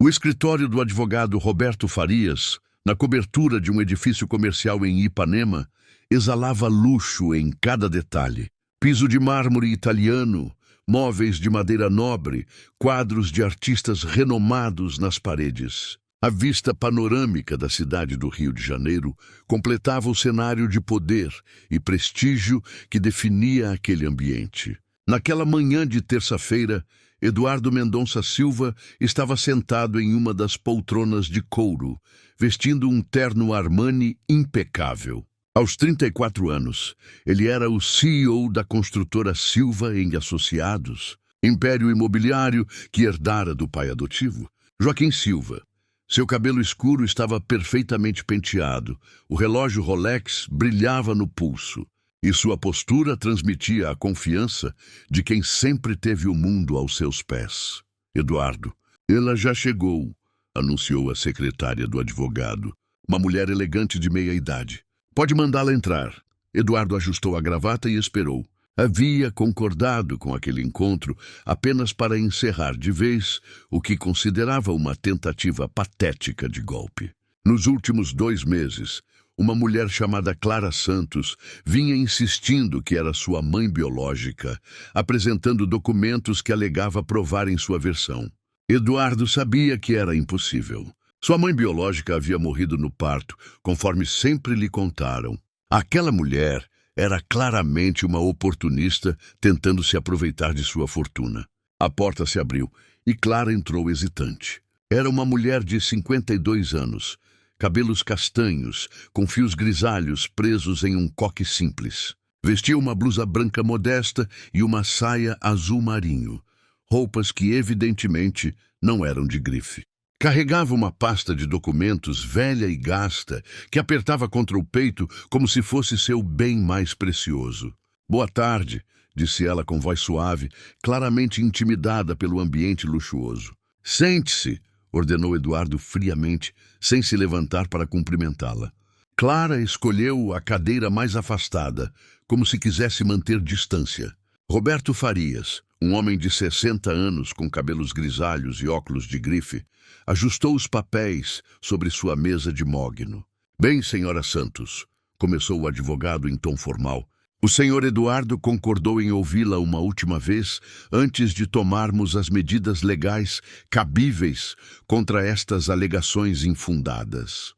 O escritório do advogado Roberto Farias, na cobertura de um edifício comercial em Ipanema, exalava luxo em cada detalhe. Piso de mármore italiano, móveis de madeira nobre, quadros de artistas renomados nas paredes. A vista panorâmica da cidade do Rio de Janeiro completava o cenário de poder e prestígio que definia aquele ambiente. Naquela manhã de terça-feira, Eduardo Mendonça Silva estava sentado em uma das poltronas de couro, vestindo um terno Armani impecável. Aos 34 anos, ele era o CEO da construtora Silva em Associados, império imobiliário que herdara do pai adotivo, Joaquim Silva. Seu cabelo escuro estava perfeitamente penteado, o relógio Rolex brilhava no pulso, e sua postura transmitia a confiança de quem sempre teve o mundo aos seus pés. Eduardo, ela já chegou, anunciou a secretária do advogado, uma mulher elegante de meia-idade. Pode mandá-la entrar. Eduardo ajustou a gravata e esperou. Havia concordado com aquele encontro apenas para encerrar de vez o que considerava uma tentativa patética de golpe. Nos últimos 2 meses, uma mulher chamada Clara Santos vinha insistindo que era sua mãe biológica, apresentando documentos que alegava provar em sua versão. Eduardo sabia que era impossível. Sua mãe biológica havia morrido no parto, conforme sempre lhe contaram. Aquela mulher era claramente uma oportunista tentando se aproveitar de sua fortuna. A porta se abriu e Clara entrou hesitante. Era uma mulher de 52 anos, cabelos castanhos, com fios grisalhos presos em um coque simples. Vestia uma blusa branca modesta e uma saia azul marinho, roupas que evidentemente não eram de grife. Carregava uma pasta de documentos velha e gasta, que apertava contra o peito como se fosse seu bem mais precioso. Boa tarde, disse ela com voz suave, claramente intimidada pelo ambiente luxuoso. Sente-se, ordenou Eduardo friamente, sem se levantar para cumprimentá-la. Clara escolheu a cadeira mais afastada, como se quisesse manter distância. Roberto Farias, um homem de 60 anos com cabelos grisalhos e óculos de grife, ajustou os papéis sobre sua mesa de mogno. Bem, senhora Santos, começou o advogado em tom formal. O senhor Eduardo concordou em ouvi-la uma última vez antes de tomarmos as medidas legais cabíveis contra estas alegações infundadas.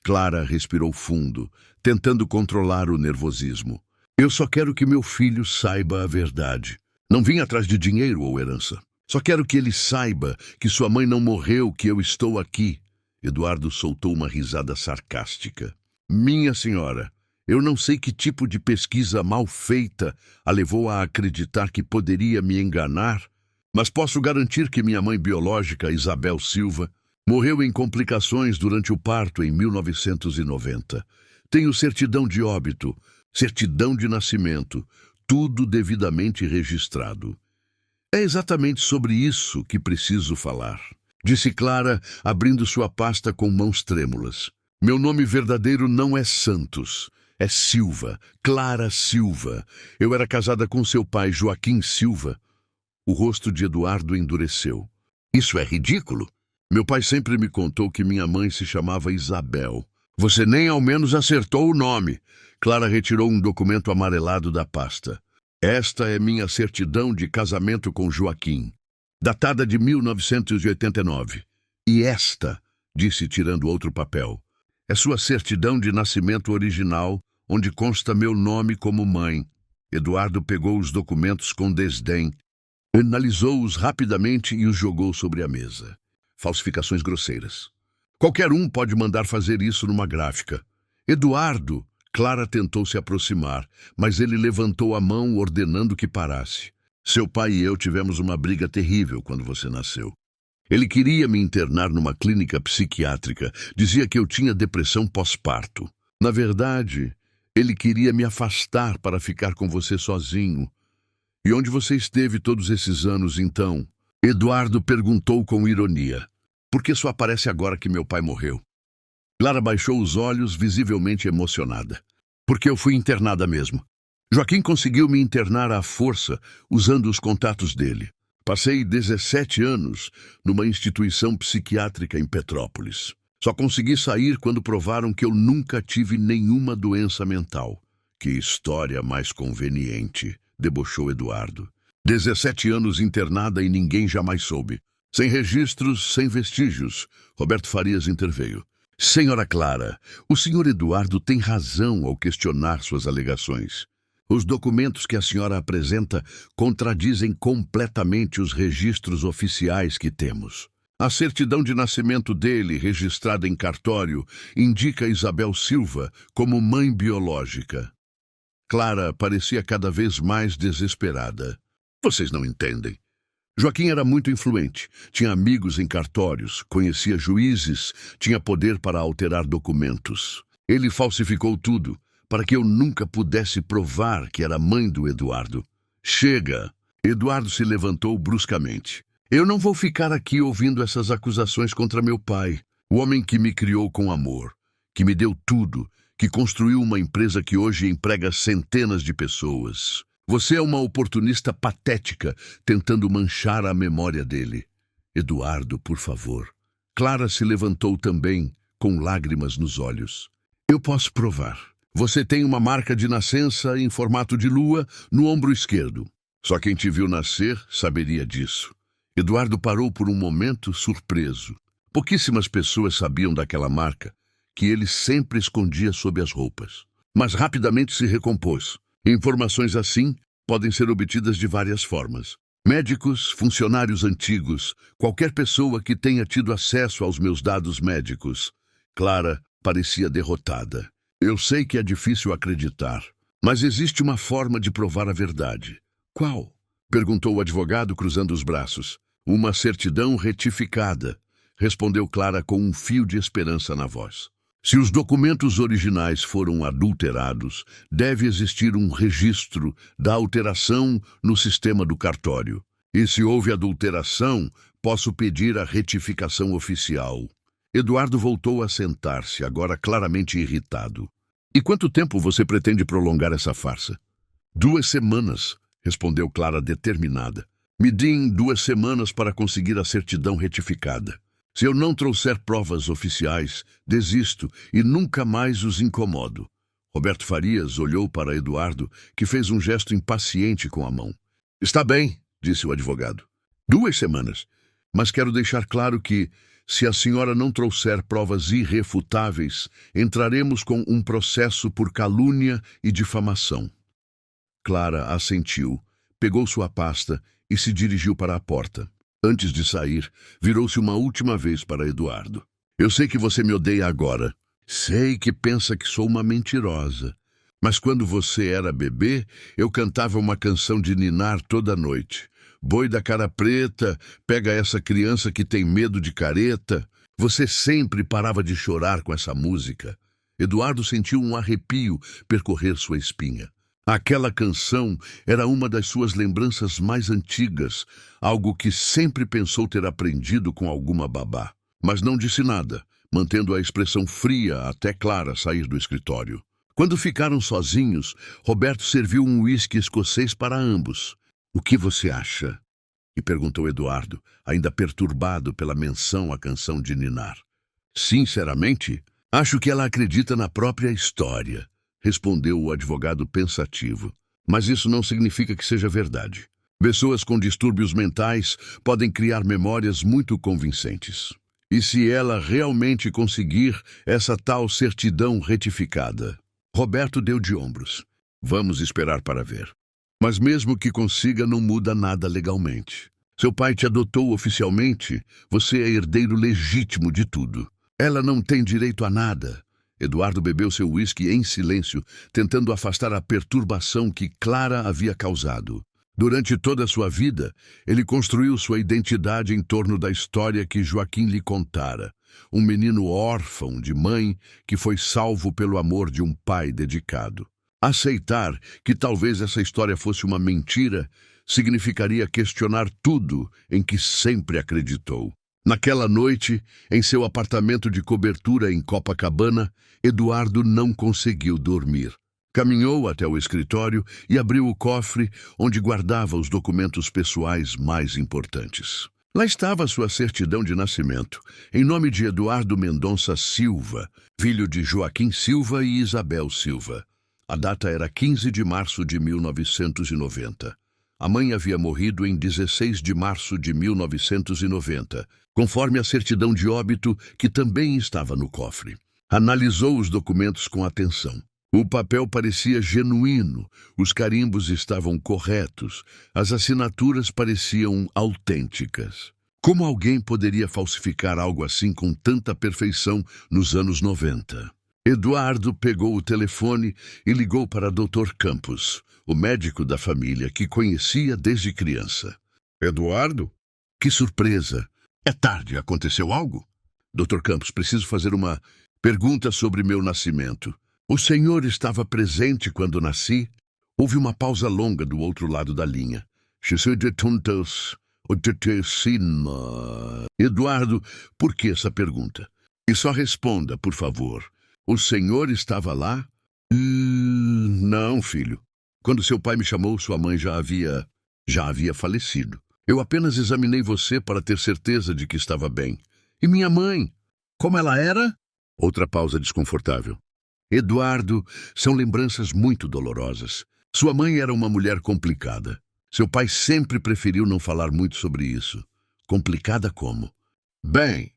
Clara respirou fundo, tentando controlar o nervosismo. Eu só quero que meu filho saiba a verdade. Não vim atrás de dinheiro ou herança. Só quero que ele saiba que sua mãe não morreu, que eu estou aqui. Eduardo soltou uma risada sarcástica. Minha senhora, eu não sei que tipo de pesquisa mal feita a levou a acreditar que poderia me enganar, mas posso garantir que minha mãe biológica, Isabel Silva, morreu em complicações durante o parto em 1990. Tenho certidão de óbito, certidão de nascimento, tudo devidamente registrado. É exatamente sobre isso que preciso falar, disse Clara, abrindo sua pasta com mãos trêmulas. Meu nome verdadeiro não é Santos, é Silva, Clara Silva. Eu era casada com seu pai, Joaquim Silva. O rosto de Eduardo endureceu. Isso é ridículo. Meu pai sempre me contou que minha mãe se chamava Isabel. Você nem ao menos acertou o nome. Clara retirou um documento amarelado da pasta. Esta é minha certidão de casamento com Joaquim, datada de 1989. E esta, disse tirando outro papel, é sua certidão de nascimento original, onde consta meu nome como mãe. Eduardo pegou os documentos com desdém, analisou-os rapidamente e os jogou sobre a mesa. Falsificações grosseiras. Qualquer um pode mandar fazer isso numa gráfica. Eduardo! Clara tentou se aproximar, mas ele levantou a mão ordenando que parasse. Seu pai e eu tivemos uma briga terrível quando você nasceu. Ele queria me internar numa clínica psiquiátrica, dizia que eu tinha depressão pós-parto. Na verdade, ele queria me afastar para ficar com você sozinho. E onde você esteve todos esses anos, então? Eduardo perguntou com ironia. Por que só aparece agora que meu pai morreu? Clara baixou os olhos, visivelmente emocionada. Porque eu fui internada mesmo. Joaquim conseguiu me internar à força, usando os contatos dele. Passei 17 anos numa instituição psiquiátrica em Petrópolis. Só consegui sair quando provaram que eu nunca tive nenhuma doença mental. Que história mais conveniente, debochou Eduardo. 17 anos internada e ninguém jamais soube. Sem registros, sem vestígios, Roberto Farias interveio. Senhora Clara, o senhor Eduardo tem razão ao questionar suas alegações. Os documentos que a senhora apresenta contradizem completamente os registros oficiais que temos. A certidão de nascimento dele, registrada em cartório, indica Isabel Silva como mãe biológica. Clara parecia cada vez mais desesperada. Vocês não entendem. Joaquim era muito influente, tinha amigos em cartórios, conhecia juízes, tinha poder para alterar documentos. Ele falsificou tudo, para que eu nunca pudesse provar que era mãe do Eduardo. Chega! Eduardo se levantou bruscamente. Eu não vou ficar aqui ouvindo essas acusações contra meu pai, o homem que me criou com amor, que me deu tudo, que construiu uma empresa que hoje emprega centenas de pessoas. Você é uma oportunista patética, tentando manchar a memória dele. Eduardo, por favor. Clara se levantou também, com lágrimas nos olhos. Eu posso provar. Você tem uma marca de nascença em formato de lua no ombro esquerdo. Só quem te viu nascer saberia disso. Eduardo parou por um momento surpreso. Pouquíssimas pessoas sabiam daquela marca, que ele sempre escondia sob as roupas. Mas rapidamente se recompôs. Informações assim podem ser obtidas de várias formas. Médicos, funcionários antigos, qualquer pessoa que tenha tido acesso aos meus dados médicos. Clara parecia derrotada. Eu sei que é difícil acreditar, mas existe uma forma de provar a verdade. Qual? Perguntou o advogado, cruzando os braços. Uma certidão retificada, respondeu Clara com um fio de esperança na voz. Se os documentos originais foram adulterados, deve existir um registro da alteração no sistema do cartório. E se houve adulteração, posso pedir a retificação oficial. Eduardo voltou a sentar-se, agora claramente irritado. E quanto tempo você pretende prolongar essa farsa? 2 semanas, respondeu Clara determinada. Me deem 2 semanas para conseguir a certidão retificada. Se eu não trouxer provas oficiais, desisto e nunca mais os incomodo. Roberto Farias olhou para Eduardo, que fez um gesto impaciente com a mão. Está bem, disse o advogado. 2 semanas. Mas quero deixar claro que, se a senhora não trouxer provas irrefutáveis, entraremos com um processo por calúnia e difamação. Clara assentiu, pegou sua pasta e se dirigiu para a porta. Antes de sair, virou-se uma última vez para Eduardo. Eu sei que você me odeia agora. Sei que pensa que sou uma mentirosa. Mas quando você era bebê, eu cantava uma canção de ninar toda noite. Boi da cara preta, pega essa criança que tem medo de careta. Você sempre parava de chorar com essa música. Eduardo sentiu um arrepio percorrer sua espinha. Aquela canção era uma das suas lembranças mais antigas, algo que sempre pensou ter aprendido com alguma babá. Mas não disse nada, mantendo a expressão fria até Clara sair do escritório. Quando ficaram sozinhos, Roberto serviu um uísque escocês para ambos. O que você acha? E perguntou Eduardo, ainda perturbado pela menção à canção de ninar. Sinceramente, acho que ela acredita na própria história, respondeu o advogado pensativo. Mas isso não significa que seja verdade. Pessoas com distúrbios mentais podem criar memórias muito convincentes. E se ela realmente conseguir essa tal certidão retificada? Roberto deu de ombros. Vamos esperar para ver. Mas mesmo que consiga, não muda nada legalmente. Seu pai te adotou oficialmente, você é herdeiro legítimo de tudo. Ela não tem direito a nada. Eduardo bebeu seu uísque em silêncio, tentando afastar a perturbação que Clara havia causado. Durante toda a sua vida, ele construiu sua identidade em torno da história que Joaquim lhe contara. Um menino órfão de mãe que foi salvo pelo amor de um pai dedicado. Aceitar que talvez essa história fosse uma mentira significaria questionar tudo em que sempre acreditou. Naquela noite, em seu apartamento de cobertura em Copacabana, Eduardo não conseguiu dormir. Caminhou até o escritório e abriu o cofre onde guardava os documentos pessoais mais importantes. Lá estava sua certidão de nascimento, em nome de Eduardo Mendonça Silva, filho de Joaquim Silva e Isabel Silva. A data era 15 de março de 1990. A mãe havia morrido em 16 de março de 1990, conforme a certidão de óbito que também estava no cofre. Analisou os documentos com atenção. O papel parecia genuíno, os carimbos estavam corretos, as assinaturas pareciam autênticas. Como alguém poderia falsificar algo assim com tanta perfeição nos anos 90? Eduardo pegou o telefone e ligou para Dr. Campos, o médico da família que conhecia desde criança. Eduardo? Que surpresa! É tarde, aconteceu algo? Dr. Campos, preciso fazer uma pergunta sobre meu nascimento. O senhor estava presente quando nasci? Houve uma pausa longa do outro lado da linha. Eduardo, por que essa pergunta? E só responda, por favor. O senhor estava lá? Não, filho. Quando seu pai me chamou, sua mãe já havia falecido. Eu apenas examinei você para ter certeza de que estava bem. E minha mãe? Como ela era? Outra pausa desconfortável. Eduardo, são lembranças muito dolorosas. Sua mãe era uma mulher complicada. Seu pai sempre preferiu não falar muito sobre isso. Complicada como? Bem,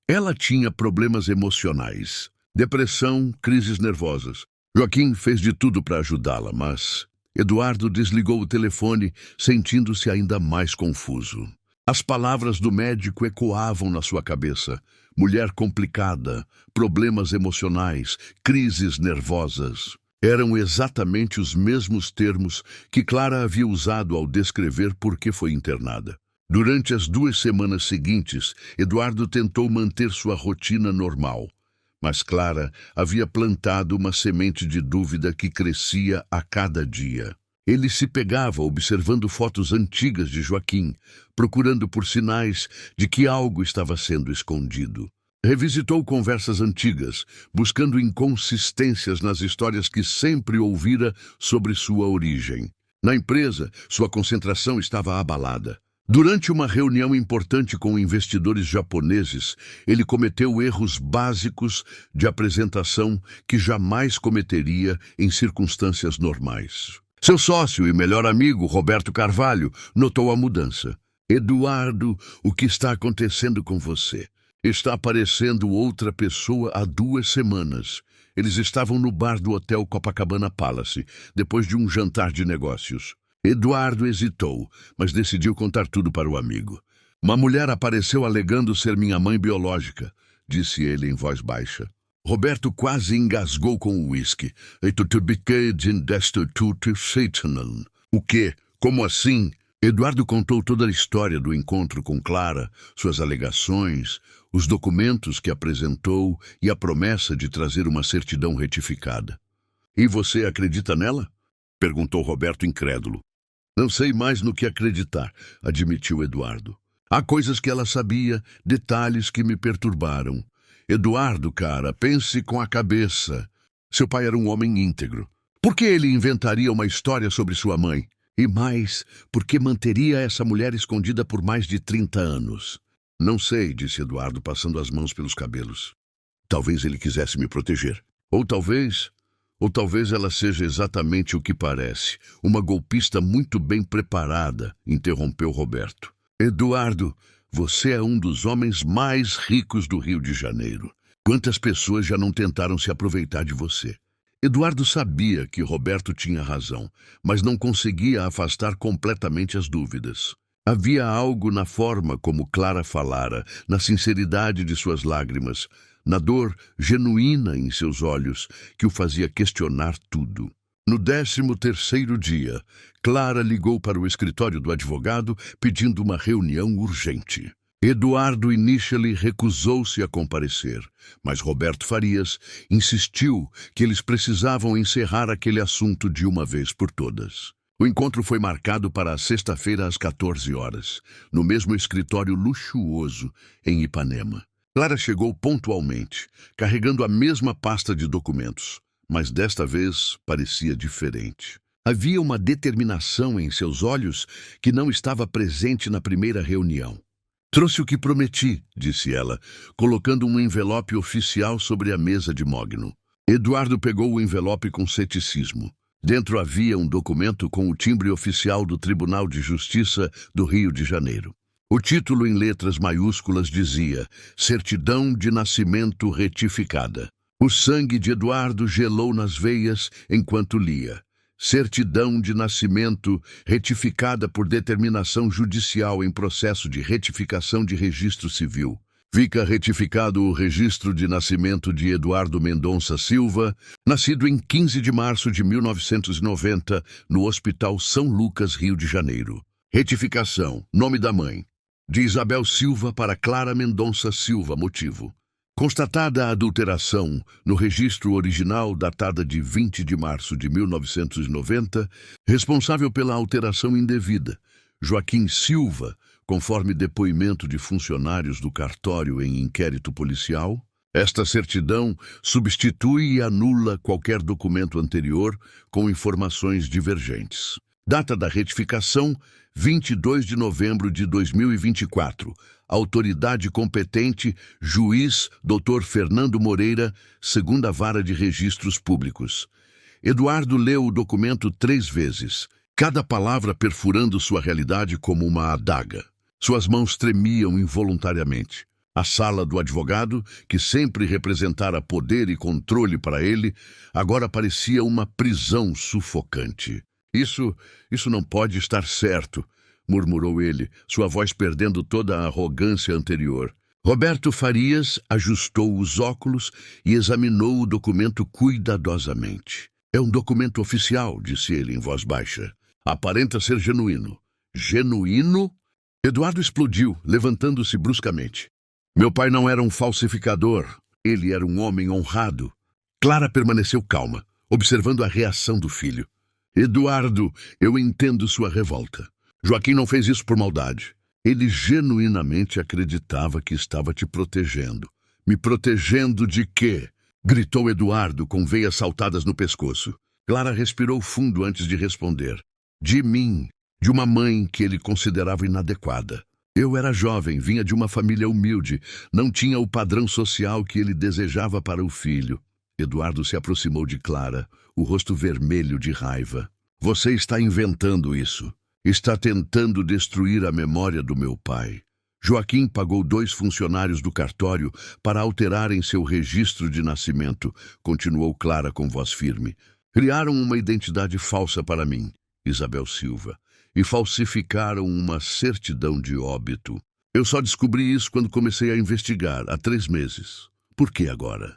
ela tinha problemas emocionais, depressão, crises nervosas. Joaquim fez de tudo para ajudá-la, mas Eduardo desligou o telefone, sentindo-se ainda mais confuso. As palavras do médico ecoavam na sua cabeça. Mulher complicada, problemas emocionais, crises nervosas. Eram exatamente os mesmos termos que Clara havia usado ao descrever por que foi internada. Durante as 2 semanas seguintes, Eduardo tentou manter sua rotina normal. Mas Clara havia plantado uma semente de dúvida que crescia a cada dia. Ele se pegava observando fotos antigas de Joaquim, procurando por sinais de que algo estava sendo escondido. Revisitou conversas antigas, buscando inconsistências nas histórias que sempre ouvira sobre sua origem. Na empresa, sua concentração estava abalada. Durante uma reunião importante com investidores japoneses, ele cometeu erros básicos de apresentação que jamais cometeria em circunstâncias normais. Seu sócio e melhor amigo, Roberto Carvalho, notou a mudança. Eduardo, o que está acontecendo com você? Está aparecendo outra pessoa há 2 semanas. Eles estavam no bar do Hotel Copacabana Palace, depois de um jantar de negócios. Eduardo hesitou, mas decidiu contar tudo para o amigo. Uma mulher apareceu alegando ser minha mãe biológica, disse ele em voz baixa. Roberto quase engasgou com o uísque. O quê? Como assim? Eduardo contou toda a história do encontro com Clara, suas alegações, os documentos que apresentou e a promessa de trazer uma certidão retificada. E você acredita nela? Perguntou Roberto incrédulo. Não sei mais no que acreditar, admitiu Eduardo. Há coisas que ela sabia, detalhes que me perturbaram. Eduardo, cara, pense com a cabeça. Seu pai era um homem íntegro. Por que ele inventaria uma história sobre sua mãe? E mais, por que manteria essa mulher escondida por mais de 30 anos? Não sei, disse Eduardo, passando as mãos pelos cabelos. Talvez ele quisesse me proteger. Ou talvez ela seja exatamente o que parece. Uma golpista muito bem preparada, interrompeu Roberto. Eduardo, você é um dos homens mais ricos do Rio de Janeiro. Quantas pessoas já não tentaram se aproveitar de você? Eduardo sabia que Roberto tinha razão, mas não conseguia afastar completamente as dúvidas. Havia algo na forma como Clara falara, na sinceridade de suas lágrimas, na dor genuína em seus olhos, que o fazia questionar tudo. No 13º dia, Clara ligou para o escritório do advogado pedindo uma reunião urgente. Eduardo initially recusou-se a comparecer, mas Roberto Farias insistiu que eles precisavam encerrar aquele assunto de uma vez por todas. O encontro foi marcado para a sexta-feira às 14 horas, no mesmo escritório luxuoso em Ipanema. Clara chegou pontualmente, carregando a mesma pasta de documentos. mas desta vez parecia diferente. Havia uma determinação em seus olhos que não estava presente na primeira reunião. Trouxe o que prometi, disse ela, colocando um envelope oficial sobre a mesa de Mogno. Eduardo pegou o envelope com ceticismo. Dentro havia um documento com o timbre oficial do Tribunal de Justiça do Rio de Janeiro. O título em letras maiúsculas dizia: Certidão de nascimento retificada. O sangue de Eduardo gelou nas veias enquanto lia. Certidão de nascimento retificada por determinação judicial em processo de retificação de registro civil. Fica retificado o registro de nascimento de Eduardo Mendonça Silva, nascido em 15 de março de 1990, no Hospital São Lucas, Rio de Janeiro. Retificação, nome da mãe, de Isabel Silva para Clara Mendonça Silva, motivo. Constatada a adulteração no registro original datada de 20 de março de 1990, responsável pela alteração indevida, Joaquim Silva, conforme depoimento de funcionários do cartório em inquérito policial, esta certidão substitui e anula qualquer documento anterior com informações divergentes. Data da retificação, 22 de novembro de 2024. Autoridade competente, juiz Dr. Fernando Moreira, 2ª Vara de Registros Públicos. Eduardo leu o documento 3 vezes, cada palavra perfurando sua realidade como uma adaga. Suas mãos tremiam involuntariamente. A sala do advogado, que sempre representara poder e controle para ele, agora parecia uma prisão sufocante. Isso não pode estar certo, murmurou ele, sua voz perdendo toda a arrogância anterior. Roberto Farias ajustou os óculos e examinou o documento cuidadosamente. É um documento oficial, disse ele em voz baixa. Aparenta ser genuíno. Genuíno? Eduardo explodiu, levantando-se bruscamente. Meu pai não era um falsificador. Ele era um homem honrado. Clara permaneceu calma, observando a reação do filho. Eduardo, eu entendo sua revolta. Joaquim não fez isso por maldade. Ele genuinamente acreditava que estava te protegendo. Me protegendo de quê? Gritou Eduardo com veias saltadas no pescoço. Clara respirou fundo antes de responder. De mim, de uma mãe que ele considerava inadequada. Eu era jovem, vinha de uma família humilde, não tinha o padrão social que ele desejava para o filho. Eduardo se aproximou de Clara, o rosto vermelho de raiva. Você está inventando isso. Está tentando destruir a memória do meu pai. Joaquim pagou 2 funcionários do cartório para alterarem seu registro de nascimento, continuou Clara com voz firme. Criaram uma identidade falsa para mim, Isabel Silva, e falsificaram uma certidão de óbito. Eu só descobri isso quando comecei a investigar, há 3 meses. Por que agora?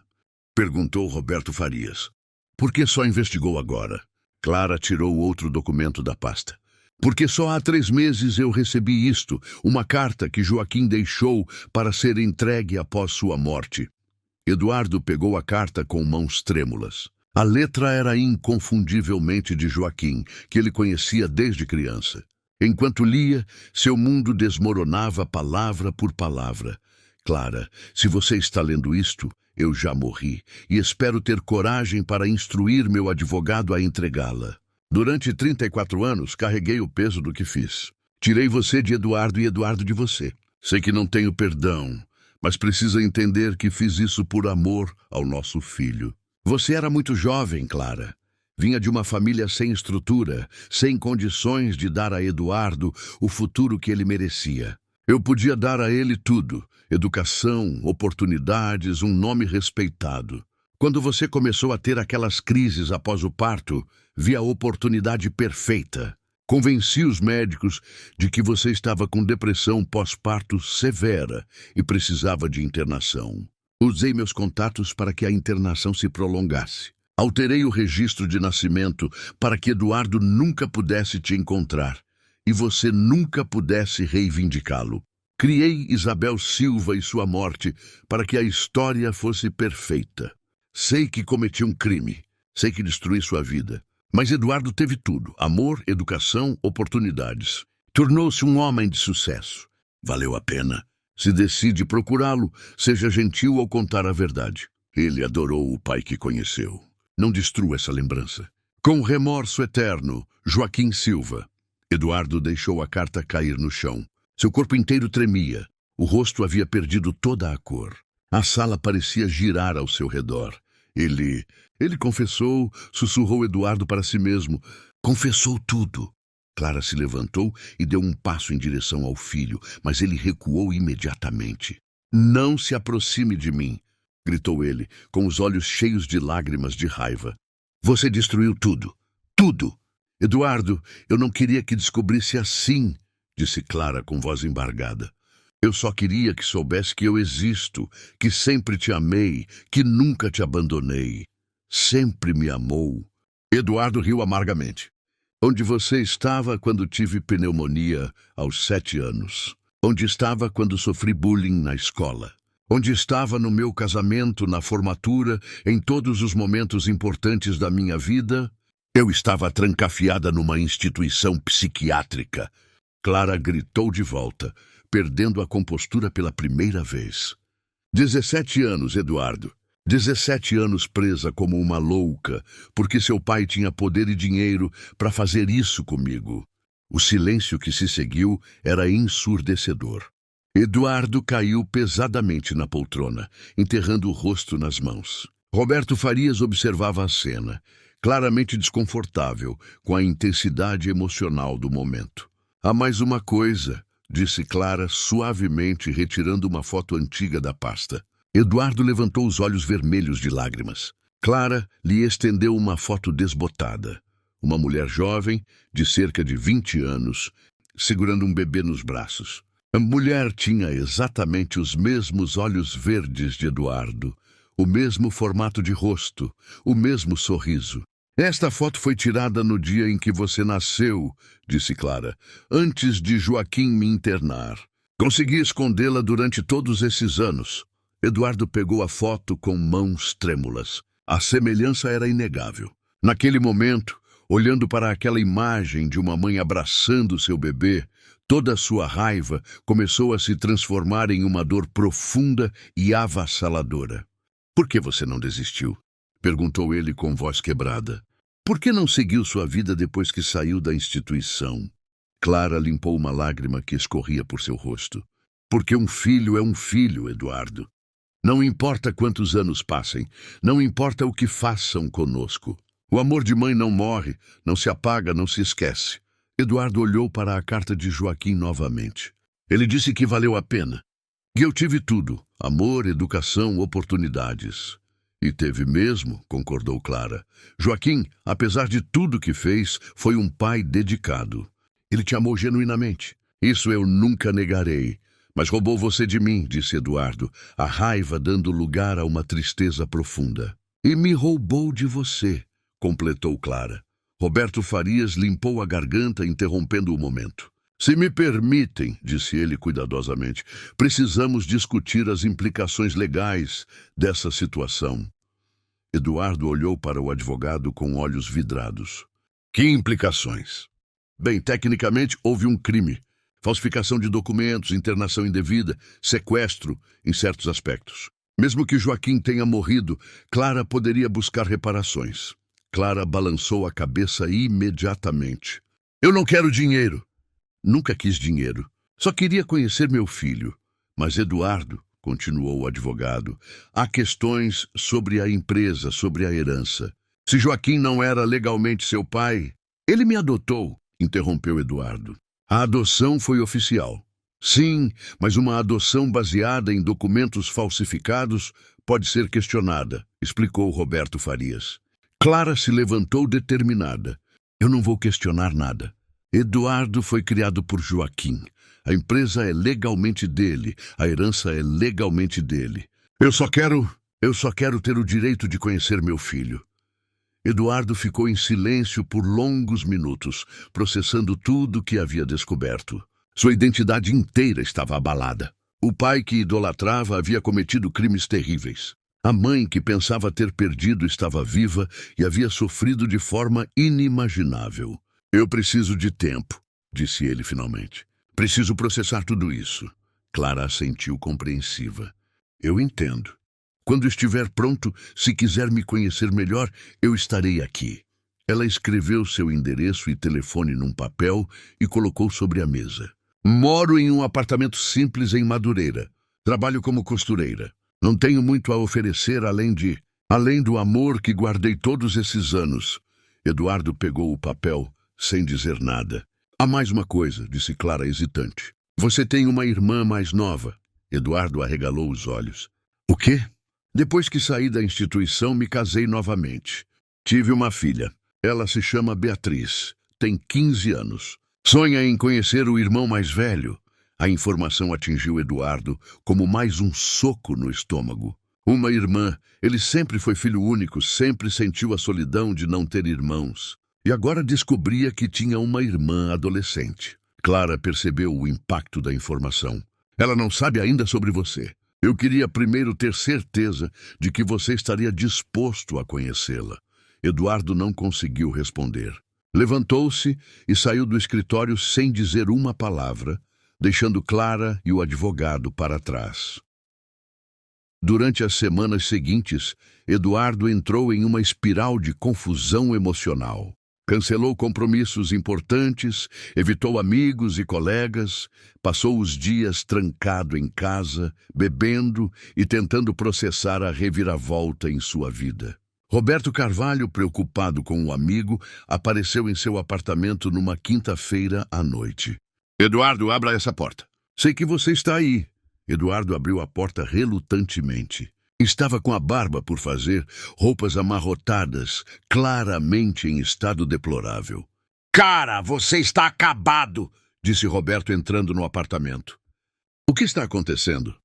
Perguntou Roberto Farias. Por que só investigou agora? Clara tirou outro documento da pasta. Porque só há 3 meses eu recebi isto, uma carta que Joaquim deixou para ser entregue após sua morte. Eduardo pegou a carta com mãos trêmulas. A letra era inconfundivelmente de Joaquim, que ele conhecia desde criança. Enquanto lia, seu mundo desmoronava palavra por palavra. Clara, se você está lendo isto, eu já morri, e espero ter coragem para instruir meu advogado a entregá-la. Durante 34 anos, carreguei o peso do que fiz. Tirei você de Eduardo e Eduardo de você. Sei que não tenho perdão, mas precisa entender que fiz isso por amor ao nosso filho. Você era muito jovem, Clara. Vinha de uma família sem estrutura, sem condições de dar a Eduardo o futuro que ele merecia. Eu podia dar a ele tudo: educação, oportunidades, um nome respeitado. Quando você começou a ter aquelas crises após o parto, vi a oportunidade perfeita. Convenci os médicos de que você estava com depressão pós-parto severa e precisava de internação. Usei meus contatos para que a internação se prolongasse. Alterei o registro de nascimento para que Eduardo nunca pudesse te encontrar e você nunca pudesse reivindicá-lo. Criei Isabel Silva e sua morte para que a história fosse perfeita. Sei que cometi um crime, sei que destruí sua vida. Mas Eduardo teve tudo: amor, educação, oportunidades. Tornou-se um homem de sucesso. Valeu a pena. Se decide procurá-lo, seja gentil ao contar a verdade. Ele adorou o pai que conheceu. Não destrua essa lembrança. Com remorso eterno, Joaquim Silva. Eduardo deixou a carta cair no chão. Seu corpo inteiro tremia. O rosto havia perdido toda a cor. A sala parecia girar ao seu redor. Ele confessou, sussurrou Eduardo para si mesmo. Confessou tudo. Clara se levantou e deu um passo em direção ao filho, mas ele recuou imediatamente. Não se aproxime de mim, gritou ele, com os olhos cheios de lágrimas de raiva. Você destruiu tudo. Tudo. Eduardo, eu não queria que descobrisse assim, disse Clara com voz embargada. Eu só queria que soubesse que eu existo, que sempre te amei, que nunca te abandonei. Sempre me amou. Eduardo riu amargamente. Onde você estava quando tive pneumonia aos 7 anos? Onde estava quando sofri bullying na escola? Onde estava no meu casamento, na formatura, em todos os momentos importantes da minha vida? Eu estava trancafiada numa instituição psiquiátrica. Clara gritou de volta, perdendo a compostura pela primeira vez. 17 anos, Eduardo. 17 anos presa como uma louca, porque seu pai tinha poder e dinheiro para fazer isso comigo. O silêncio que se seguiu era ensurdecedor. Eduardo caiu pesadamente na poltrona, enterrando o rosto nas mãos. Roberto Farias observava a cena, claramente desconfortável com a intensidade emocional do momento. Há mais uma coisa, disse Clara suavemente, retirando uma foto antiga da pasta. Eduardo levantou os olhos vermelhos de lágrimas. Clara lhe estendeu uma foto desbotada. Uma mulher jovem, de cerca de 20 anos, segurando um bebê nos braços. A mulher tinha exatamente os mesmos olhos verdes de Eduardo, o mesmo formato de rosto, o mesmo sorriso. Esta foto foi tirada no dia em que você nasceu, disse Clara, antes de Joaquim me internar. Consegui escondê-la durante todos esses anos. Eduardo pegou a foto com mãos trêmulas. A semelhança era inegável. Naquele momento, olhando para aquela imagem de uma mãe abraçando seu bebê, toda a sua raiva começou a se transformar em uma dor profunda e avassaladora. Por que você não desistiu? Perguntou ele com voz quebrada. Por que não seguiu sua vida depois que saiu da instituição? Clara limpou uma lágrima que escorria por seu rosto. Porque um filho é um filho, Eduardo. Não importa quantos anos passem, não importa o que façam conosco. O amor de mãe não morre, não se apaga, não se esquece. Eduardo olhou para a carta de Joaquim novamente. Ele disse que valeu a pena. E eu tive tudo, amor, educação, oportunidades. E teve mesmo, concordou Clara. Joaquim, apesar de tudo que fez, foi um pai dedicado. Ele te amou genuinamente. Isso eu nunca negarei. Mas roubou você de mim, disse Eduardo, a raiva dando lugar a uma tristeza profunda. E me roubou de você, completou Clara. Roberto Farias limpou a garganta, interrompendo o momento. Se me permitem, disse ele cuidadosamente, precisamos discutir as implicações legais dessa situação. Eduardo olhou para o advogado com olhos vidrados. Que implicações? Bem, tecnicamente houve um crime. Falsificação de documentos, internação indevida, sequestro, em certos aspectos. Mesmo que Joaquim tenha morrido, Clara poderia buscar reparações. Clara balançou a cabeça imediatamente. Eu não quero dinheiro. Nunca quis dinheiro. Só queria conhecer meu filho. Mas Eduardo, continuou o advogado, há questões sobre a empresa, sobre a herança. Se Joaquim não era legalmente seu pai, ele me adotou, interrompeu Eduardo. A adoção foi oficial. Sim, mas uma adoção baseada em documentos falsificados pode ser questionada, explicou Roberto Farias. Clara se levantou determinada. Eu não vou questionar nada. Eduardo foi criado por Joaquim. A empresa é legalmente dele, a herança é legalmente dele. Eu só quero ter o direito de conhecer meu filho. Eduardo ficou em silêncio por longos minutos, processando tudo que havia descoberto. Sua identidade inteira estava abalada. O pai que idolatrava havia cometido crimes terríveis. A mãe que pensava ter perdido estava viva e havia sofrido de forma inimaginável. Eu preciso de tempo, disse ele finalmente. Preciso processar tudo isso. Clara assentiu compreensiva. Eu entendo. Quando estiver pronto, se quiser me conhecer melhor, eu estarei aqui. Ela escreveu seu endereço e telefone num papel e colocou sobre a mesa. Moro em um apartamento simples em Madureira. Trabalho como costureira. Não tenho muito a oferecer além do amor que guardei todos esses anos. Eduardo pegou o papel, sem dizer nada. Há mais uma coisa, disse Clara hesitante. Você tem uma irmã mais nova. Eduardo arregalou os olhos. O quê? Depois que saí da instituição, me casei novamente. Tive uma filha. Ela se chama Beatriz. Tem 15 anos. Sonha em conhecer o irmão mais velho. A informação atingiu Eduardo como mais um soco no estômago. Uma irmã. Ele sempre foi filho único, sempre sentiu a solidão de não ter irmãos. E agora descobria que tinha uma irmã adolescente. Clara percebeu o impacto da informação. Ela não sabe ainda sobre você. Eu queria primeiro ter certeza de que você estaria disposto a conhecê-la. Eduardo não conseguiu responder. Levantou-se e saiu do escritório sem dizer uma palavra, deixando Clara e o advogado para trás. Durante as semanas seguintes, Eduardo entrou em uma espiral de confusão emocional. Cancelou compromissos importantes, evitou amigos e colegas, passou os dias trancado em casa, bebendo e tentando processar a reviravolta em sua vida. Roberto Carvalho, preocupado com o amigo, apareceu em seu apartamento numa quinta-feira à noite. Eduardo, abra essa porta. Sei que você está aí. Eduardo abriu a porta relutantemente. Estava com a barba por fazer, roupas amarrotadas, claramente em estado deplorável. Cara, você está acabado, disse Roberto entrando no apartamento. O que está acontecendo?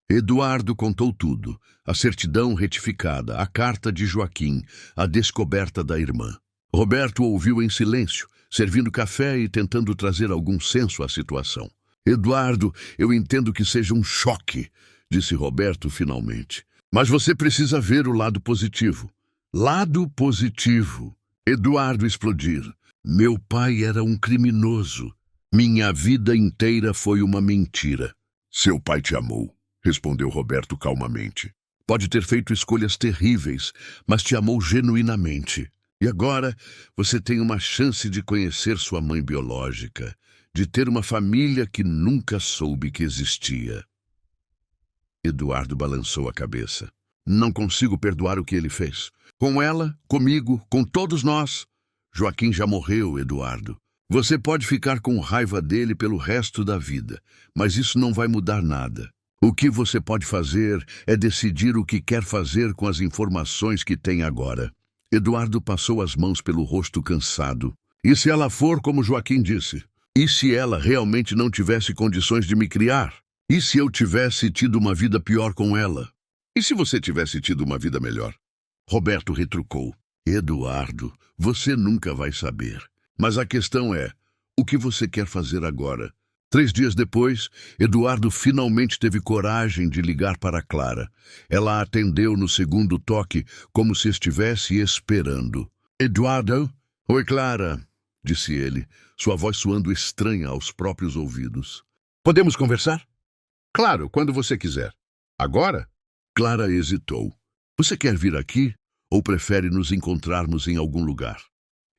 Eduardo contou tudo, a certidão retificada, a carta de Joaquim, a descoberta da irmã. Roberto ouviu em silêncio, servindo café e tentando trazer algum senso à situação. Eduardo, eu entendo que seja um choque, disse Roberto finalmente. Mas você precisa ver o lado positivo. Lado positivo. Eduardo explodir. Meu pai era um criminoso. Minha vida inteira foi uma mentira. Seu pai te amou, respondeu Roberto calmamente. Pode ter feito escolhas terríveis, mas te amou genuinamente. E agora você tem uma chance de conhecer sua mãe biológica, de ter uma família que nunca soube que existia. Eduardo balançou a cabeça. Não consigo perdoar o que ele fez. Com ela, comigo, com todos nós. Joaquim já morreu, Eduardo. Você pode ficar com raiva dele pelo resto da vida, mas isso não vai mudar nada. O que você pode fazer é decidir o que quer fazer com as informações que tem agora. Eduardo passou as mãos pelo rosto cansado. E se ela for como Joaquim disse? E se ela realmente não tivesse condições de me criar? E se eu tivesse tido uma vida pior com ela? E se você tivesse tido uma vida melhor? Roberto retrucou. Eduardo, você nunca vai saber. Mas a questão é, o que você quer fazer agora? 3 dias depois, Eduardo finalmente teve coragem de ligar para Clara. Ela atendeu no segundo toque, como se estivesse esperando. Eduardo? Oi, Clara, disse ele, sua voz soando estranha aos próprios ouvidos. Podemos conversar? Claro, quando você quiser. Agora? Clara hesitou. Você quer vir aqui ou prefere nos encontrarmos em algum lugar?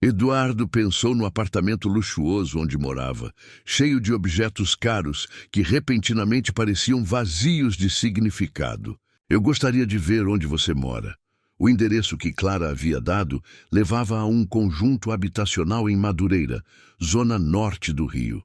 Eduardo pensou no apartamento luxuoso onde morava, cheio de objetos caros que repentinamente pareciam vazios de significado. Eu gostaria de ver onde você mora. O endereço que Clara havia dado levava a um conjunto habitacional em Madureira, zona norte do Rio.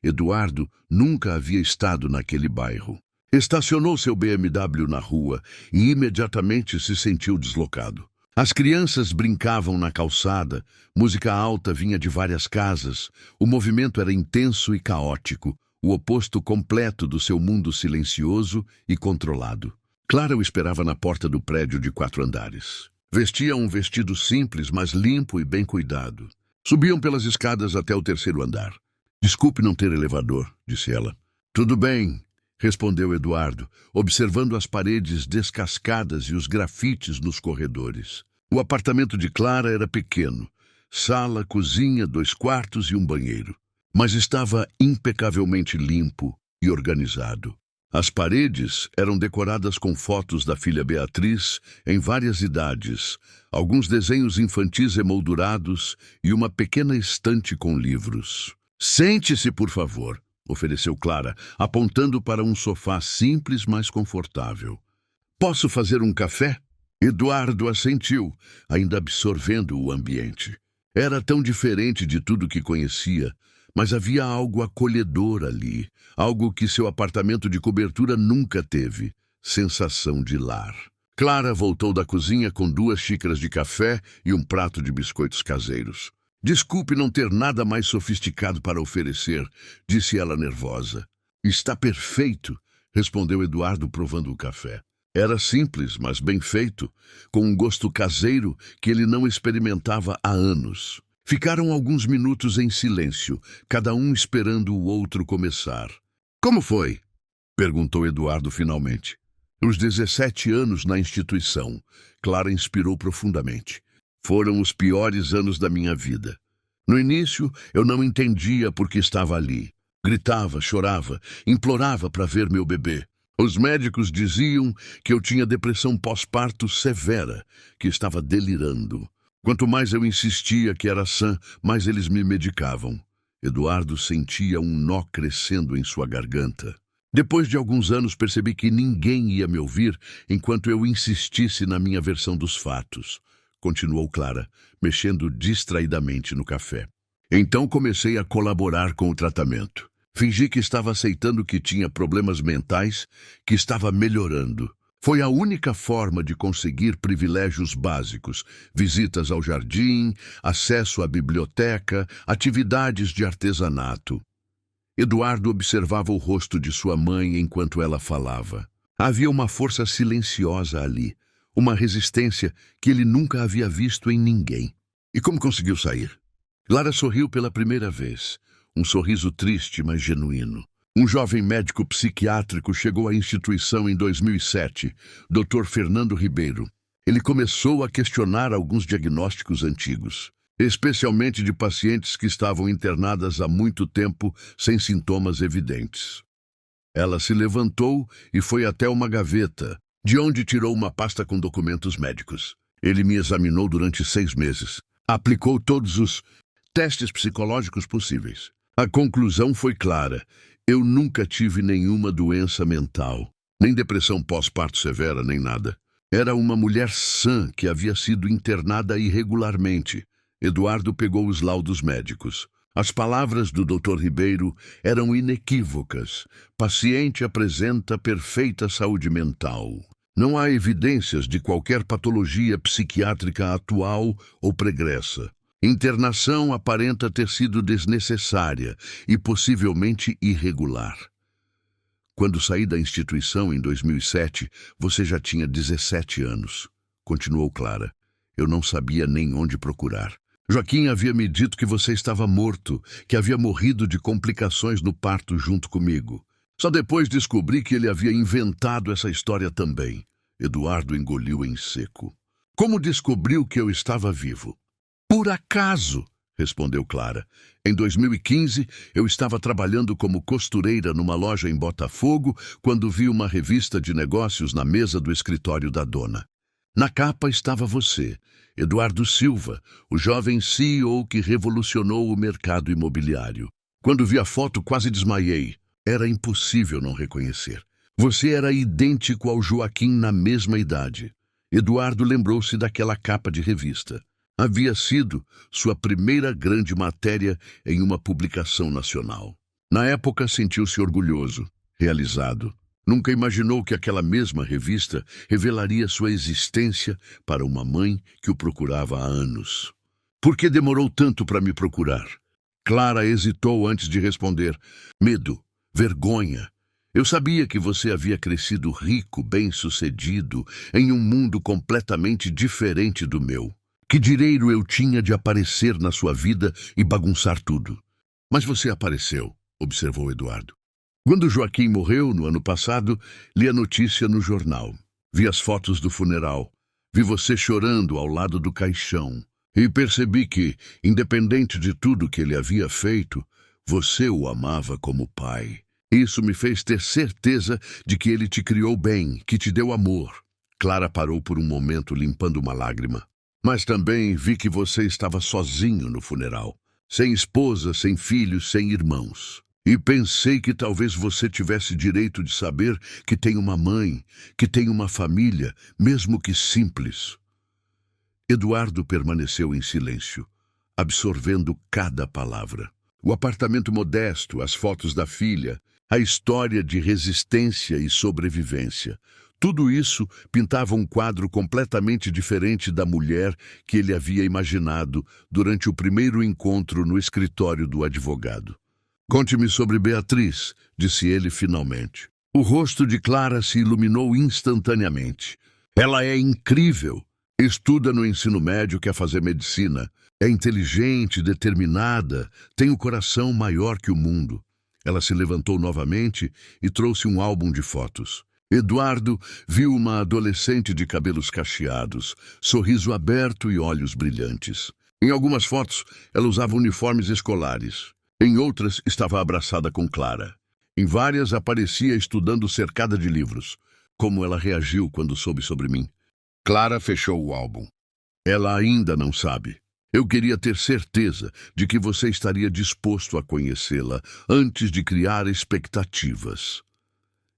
Eduardo nunca havia estado naquele bairro. Estacionou seu BMW na rua e imediatamente se sentiu deslocado. As crianças brincavam na calçada, música alta vinha de várias casas, o movimento era intenso e caótico, o oposto completo do seu mundo silencioso e controlado. Clara o esperava na porta do prédio de 4 andares. Vestia um vestido simples, mas limpo e bem cuidado. Subiam pelas escadas até o 3º andar. Desculpe não ter elevador, disse ela. Tudo bem, respondeu Eduardo, observando as paredes descascadas e os grafites nos corredores. O apartamento de Clara era pequeno. Sala, cozinha, 2 quartos e um banheiro. Mas estava impecavelmente limpo e organizado. As paredes eram decoradas com fotos da filha Beatriz em várias idades, alguns desenhos infantis emoldurados e uma pequena estante com livros. "Sente-se, por favor", ofereceu Clara, apontando para um sofá simples, mas confortável. "Posso fazer um café?" Eduardo assentiu, ainda absorvendo o ambiente. Era tão diferente de tudo que conhecia, mas havia algo acolhedor ali, algo que seu apartamento de cobertura nunca teve, sensação de lar. Clara voltou da cozinha com 2 xícaras de café e um prato de biscoitos caseiros. "Desculpe não ter nada mais sofisticado para oferecer", disse ela nervosa. "Está perfeito", respondeu Eduardo provando o café. Era simples, mas bem feito, com um gosto caseiro que ele não experimentava há anos. Ficaram alguns minutos em silêncio, cada um esperando o outro começar. "Como foi?", perguntou Eduardo finalmente. "Os 17 anos na instituição", Clara inspirou profundamente. "Foram os piores anos da minha vida. No início, eu não entendia por que estava ali. Gritava, chorava, implorava para ver meu bebê. Os médicos diziam que eu tinha depressão pós-parto severa, que estava delirando. Quanto mais eu insistia que era sã, mais eles me medicavam." Eduardo sentia um nó crescendo em sua garganta. "Depois de alguns anos percebi que ninguém ia me ouvir enquanto eu insistisse na minha versão dos fatos", continuou Clara, mexendo distraidamente no café. "Então comecei a colaborar com o tratamento. Fingi que estava aceitando que tinha problemas mentais, que estava melhorando. Foi a única forma de conseguir privilégios básicos: visitas ao jardim, acesso à biblioteca, atividades de artesanato." Eduardo observava o rosto de sua mãe enquanto ela falava. Havia uma força silenciosa ali, uma resistência que ele nunca havia visto em ninguém. "E como conseguiu sair?" Clara sorriu pela primeira vez. Um sorriso triste, mas genuíno. "Um jovem médico psiquiátrico chegou à instituição em 2007, Dr. Fernando Ribeiro. Ele começou a questionar alguns diagnósticos antigos, especialmente de pacientes que estavam internadas há muito tempo sem sintomas evidentes." Ela se levantou e foi até uma gaveta, de onde tirou uma pasta com documentos médicos. "Ele me examinou durante 6 meses. Aplicou todos os testes psicológicos possíveis. A conclusão foi clara: eu nunca tive nenhuma doença mental, nem depressão pós-parto severa, nem nada. Era uma mulher sã que havia sido internada irregularmente." Eduardo pegou os laudos médicos. As palavras do Dr. Ribeiro eram inequívocas. "Paciente apresenta perfeita saúde mental. Não há evidências de qualquer patologia psiquiátrica atual ou pregressa. Internação aparenta ter sido desnecessária e possivelmente irregular." "Quando saí da instituição em 2007, você já tinha 17 anos, continuou Clara. "Eu não sabia nem onde procurar. Joaquim havia me dito que você estava morto, que havia morrido de complicações no parto junto comigo. Só depois descobri que ele havia inventado essa história também." Eduardo engoliu em seco. "Como descobriu que eu estava vivo?" "Por acaso", respondeu Clara. "Em 2015, eu estava trabalhando como costureira numa loja em Botafogo quando vi uma revista de negócios na mesa do escritório da dona. Na capa estava você, Eduardo Silva, o jovem CEO que revolucionou o mercado imobiliário. Quando vi a foto, quase desmaiei. Era impossível não reconhecer. Você era idêntico ao Joaquim na mesma idade." Eduardo lembrou-se daquela capa de revista. Havia sido sua primeira grande matéria em uma publicação nacional. Na época, sentiu-se orgulhoso, realizado. Nunca imaginou que aquela mesma revista revelaria sua existência para uma mãe que o procurava há anos. "Por que demorou tanto para me procurar?" Clara hesitou antes de responder. "Medo, vergonha. Eu sabia que você havia crescido rico, bem-sucedido, em um mundo completamente diferente do meu. Que direito eu tinha de aparecer na sua vida e bagunçar tudo?" "Mas você apareceu", observou Eduardo. "Quando Joaquim morreu, no ano passado, li a notícia no jornal. Vi as fotos do funeral. Vi você chorando ao lado do caixão. E percebi que, independente de tudo que ele havia feito, você o amava como pai. Isso me fez ter certeza de que ele te criou bem, que te deu amor. Clara parou por um momento, limpando uma lágrima. Mas também vi que você estava sozinho no funeral. Sem esposa, sem filhos, sem irmãos. E pensei que talvez você tivesse direito de saber que tem uma mãe, que tem uma família, mesmo que simples. Eduardo permaneceu em silêncio, absorvendo cada palavra. O apartamento modesto, as fotos da filha, a história de resistência e sobrevivência. Tudo isso pintava um quadro completamente diferente da mulher que ele havia imaginado durante o primeiro encontro no escritório do advogado. Conte-me sobre Beatriz, disse ele finalmente. O rosto de Clara se iluminou instantaneamente. Ela é incrível. Estuda no ensino médio, quer fazer medicina. É inteligente, determinada, tem o coração maior que o mundo. Ela se levantou novamente e trouxe um álbum de fotos. Eduardo viu uma adolescente de cabelos cacheados, sorriso aberto e olhos brilhantes. Em algumas fotos, ela usava uniformes escolares. Em outras, estava abraçada com Clara. Em várias, aparecia estudando cercada de livros. Como ela reagiu quando soube sobre mim. Clara fechou o álbum. Ela ainda não sabe. Eu queria ter certeza de que você estaria disposto a conhecê-la antes de criar expectativas.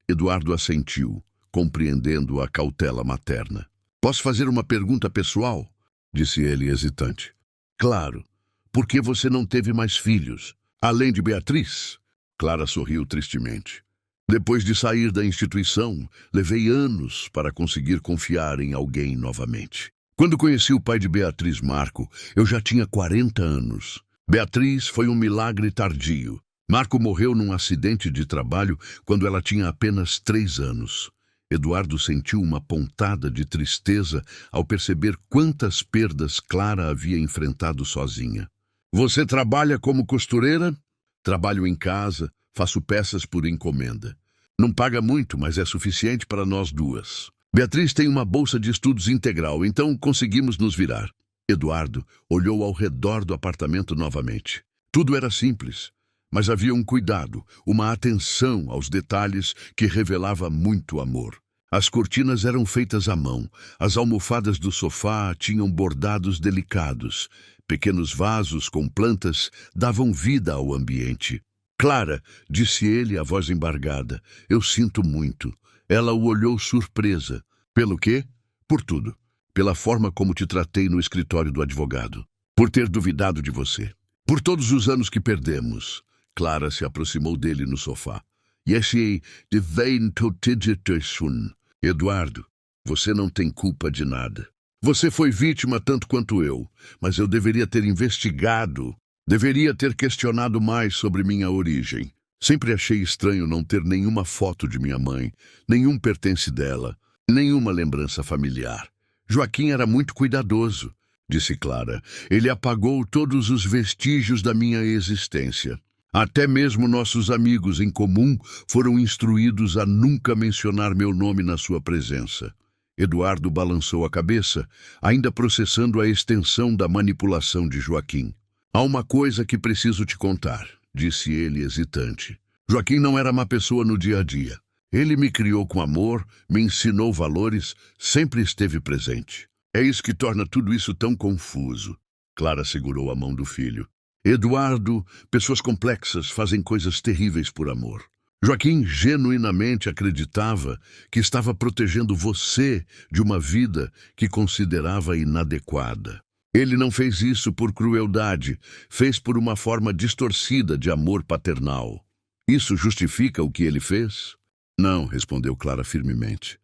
Eduardo assentiu, compreendendo a cautela materna. Posso fazer uma pergunta pessoal? Disse ele hesitante. Claro. Por que você não teve mais filhos? Além de Beatriz? Clara sorriu tristemente. Depois de sair da instituição, levei anos para conseguir confiar em alguém novamente. Quando conheci o pai de Beatriz, Marco, eu já tinha 40 anos. Beatriz foi um milagre tardio. Marco morreu num acidente de trabalho quando ela tinha apenas 3 anos. Eduardo sentiu uma pontada de tristeza ao perceber quantas perdas Clara havia enfrentado sozinha. Você trabalha como costureira? Trabalho em casa, faço peças por encomenda. Não paga muito, mas é suficiente para nós duas. Beatriz tem uma bolsa de estudos integral, então conseguimos nos virar. Eduardo olhou ao redor do apartamento novamente. Tudo era simples, mas havia um cuidado, uma atenção aos detalhes que revelava muito amor. As cortinas eram feitas à mão, as almofadas do sofá tinham bordados delicados. Pequenos vasos com plantas davam vida ao ambiente. Clara, disse ele, a voz embargada, eu sinto muito. Ela o olhou surpresa. Pelo quê? Por tudo. Pela forma como te tratei no escritório do advogado. Por ter duvidado de você. Por todos os anos que perdemos. Clara se aproximou dele no sofá. Yeshei de vein totigitation. Eduardo, você não tem culpa de nada. Você foi vítima tanto quanto eu, mas eu deveria ter investigado. Deveria ter questionado mais sobre minha origem. Sempre achei estranho não ter nenhuma foto de minha mãe, nenhum pertence dela, nenhuma lembrança familiar. Joaquim era muito cuidadoso, disse Clara. Ele apagou todos os vestígios da minha existência. Até mesmo nossos amigos em comum foram instruídos a nunca mencionar meu nome na sua presença. Eduardo balançou a cabeça, ainda processando a extensão da manipulação de Joaquim. Há uma coisa que preciso te contar, disse ele hesitante. Joaquim não era má pessoa no dia a dia. Ele me criou com amor, me ensinou valores, sempre esteve presente. É isso que torna tudo isso tão confuso. Clara segurou a mão do filho. Eduardo, pessoas complexas fazem coisas terríveis por amor. Joaquim genuinamente acreditava que estava protegendo você de uma vida que considerava inadequada. Ele não fez isso por crueldade, fez por uma forma distorcida de amor paternal. Isso justifica o que ele fez? Não, respondeu Clara firmemente.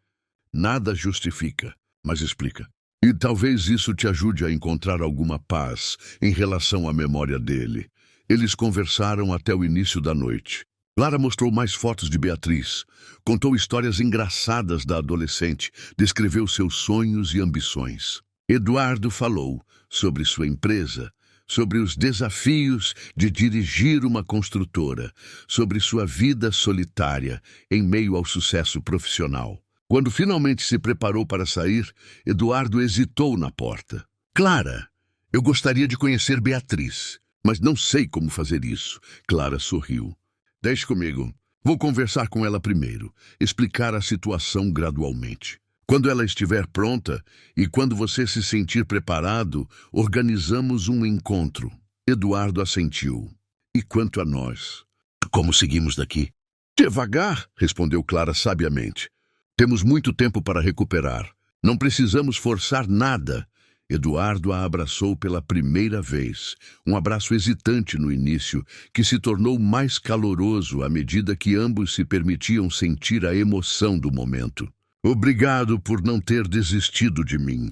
Nada justifica, mas explica. E talvez isso te ajude a encontrar alguma paz em relação à memória dele. Eles conversaram até o início da noite. Clara mostrou mais fotos de Beatriz, contou histórias engraçadas da adolescente, descreveu seus sonhos e ambições. Eduardo falou sobre sua empresa, sobre os desafios de dirigir uma construtora, sobre sua vida solitária em meio ao sucesso profissional. Quando finalmente se preparou para sair, Eduardo hesitou na porta. Clara, eu gostaria de conhecer Beatriz, mas não sei como fazer isso. Clara sorriu. Deixe comigo. Vou conversar com ela primeiro, explicar a situação gradualmente. Quando ela estiver pronta e quando você se sentir preparado, organizamos um encontro. Eduardo assentiu. E quanto a nós? Como seguimos daqui? Devagar, respondeu Clara sabiamente. Temos muito tempo para recuperar. Não precisamos forçar nada. Eduardo a abraçou pela primeira vez, um abraço hesitante no início, que se tornou mais caloroso à medida que ambos se permitiam sentir a emoção do momento. Obrigado por não ter desistido de mim,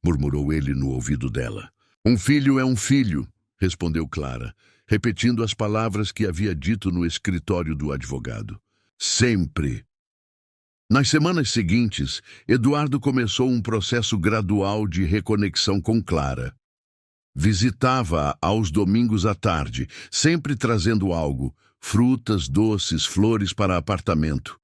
murmurou ele no ouvido dela. Um filho é um filho, respondeu Clara, repetindo as palavras que havia dito no escritório do advogado. Sempre. Nas semanas seguintes, Eduardo começou um processo gradual de reconexão com Clara. Visitava-a aos domingos à tarde, sempre trazendo algo, frutas, doces, flores para apartamento.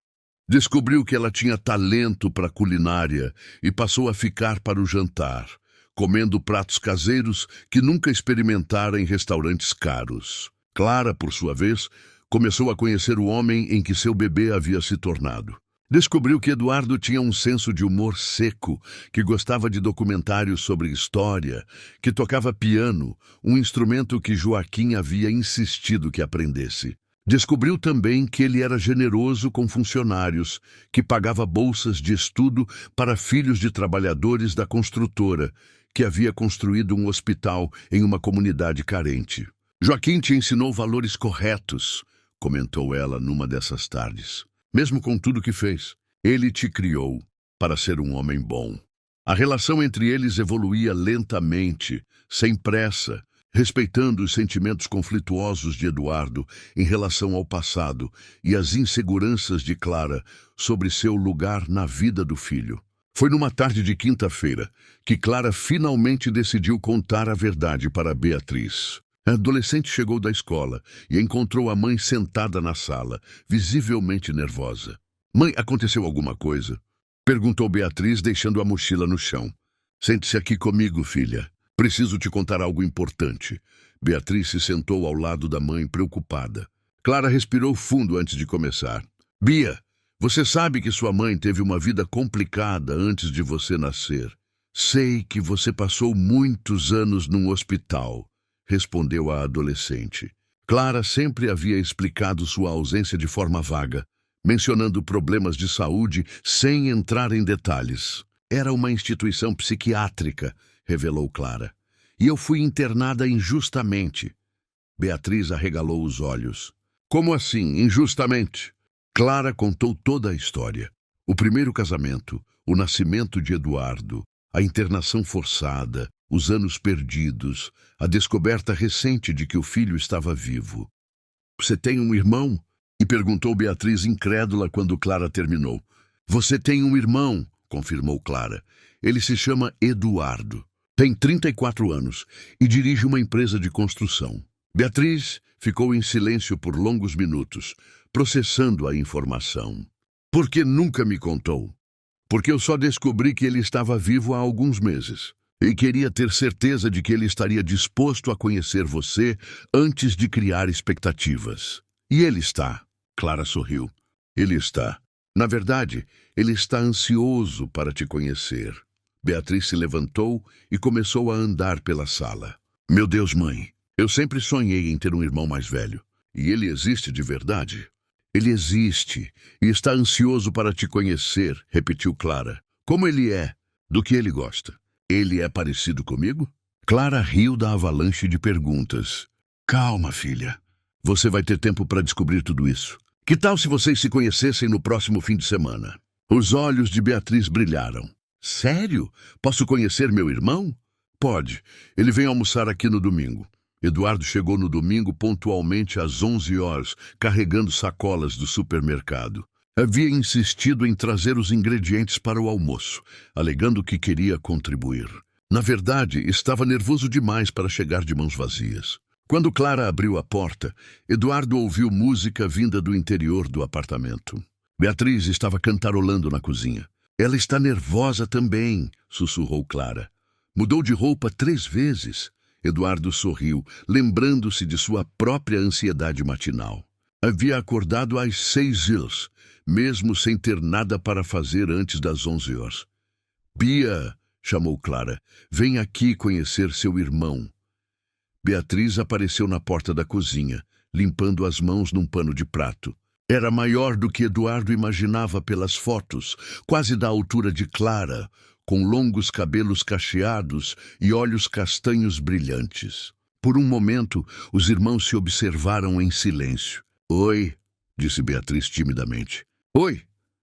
Descobriu que ela tinha talento para culinária e passou a ficar para o jantar, comendo pratos caseiros que nunca experimentara em restaurantes caros. Clara, por sua vez, começou a conhecer o homem em que seu bebê havia se tornado. Descobriu que Eduardo tinha um senso de humor seco, que gostava de documentários sobre história, que tocava piano, um instrumento que Joaquim havia insistido que aprendesse. Descobriu também que ele era generoso com funcionários, que pagava bolsas de estudo para filhos de trabalhadores da construtora, que havia construído um hospital em uma comunidade carente. Joaquim te ensinou valores corretos, comentou ela numa dessas tardes. Mesmo com tudo que fez, ele te criou para ser um homem bom. A relação entre eles evoluía lentamente, sem pressa, respeitando os sentimentos conflituosos de Eduardo em relação ao passado e as inseguranças de Clara sobre seu lugar na vida do filho. Foi numa tarde de quinta-feira que Clara finalmente decidiu contar a verdade para Beatriz. A adolescente chegou da escola e encontrou a mãe sentada na sala, visivelmente nervosa. Mãe, aconteceu alguma coisa? Perguntou Beatriz, deixando a mochila no chão. Sente-se aqui comigo, filha. Preciso te contar algo importante. Beatriz se sentou ao lado da mãe, preocupada. Clara respirou fundo antes de começar. Bia, você sabe que sua mãe teve uma vida complicada antes de você nascer. Sei que você passou muitos anos num hospital, respondeu a adolescente. Clara sempre havia explicado sua ausência de forma vaga, mencionando problemas de saúde sem entrar em detalhes. Era uma instituição psiquiátrica, revelou Clara. E eu fui internada injustamente. Beatriz arregalou os olhos. Como assim, injustamente? Clara contou toda a história. O primeiro casamento, o nascimento de Eduardo, a internação forçada, os anos perdidos, a descoberta recente de que o filho estava vivo. Você tem um irmão? E perguntou Beatriz incrédula quando Clara terminou. Você tem um irmão, confirmou Clara. Ele se chama Eduardo. Tem 34 anos e dirige uma empresa de construção. Beatriz ficou em silêncio por longos minutos, processando a informação. Por que nunca me contou? Porque eu só descobri que ele estava vivo há alguns meses. E queria ter certeza de que ele estaria disposto a conhecer você antes de criar expectativas. E ele está. Clara sorriu. Ele está. Na verdade, ele está ansioso para te conhecer. Beatriz se levantou e começou a andar pela sala. Meu Deus, mãe, eu sempre sonhei em ter um irmão mais velho. E ele existe de verdade? Ele existe e está ansioso para te conhecer, repetiu Clara. Como ele é? Do que ele gosta? Ele é parecido comigo? Clara riu da avalanche de perguntas. Calma, filha. Você vai ter tempo para descobrir tudo isso. Que tal se vocês se conhecessem no próximo fim de semana? Os olhos de Beatriz brilharam. Sério? Posso conhecer meu irmão? Pode. Ele vem almoçar aqui no domingo. Eduardo chegou no domingo pontualmente às 11 horas, carregando sacolas do supermercado. Havia insistido em trazer os ingredientes para o almoço, alegando que queria contribuir. Na verdade, estava nervoso demais para chegar de mãos vazias. Quando Clara abriu a porta, Eduardo ouviu música vinda do interior do apartamento. Beatriz estava cantarolando na cozinha. Ela está nervosa também, sussurrou Clara. Mudou de roupa 3 vezes. Eduardo sorriu, lembrando-se de sua própria ansiedade matinal. Havia acordado às 6 horas, mesmo sem ter nada para fazer antes das 11 horas. Bia, chamou Clara, vem aqui conhecer seu irmão. Beatriz apareceu na porta da cozinha, limpando as mãos num pano de prato. Era maior do que Eduardo imaginava pelas fotos, quase da altura de Clara, com longos cabelos cacheados e olhos castanhos brilhantes. Por um momento, os irmãos se observaram em silêncio. Oi, disse Beatriz timidamente. Oi,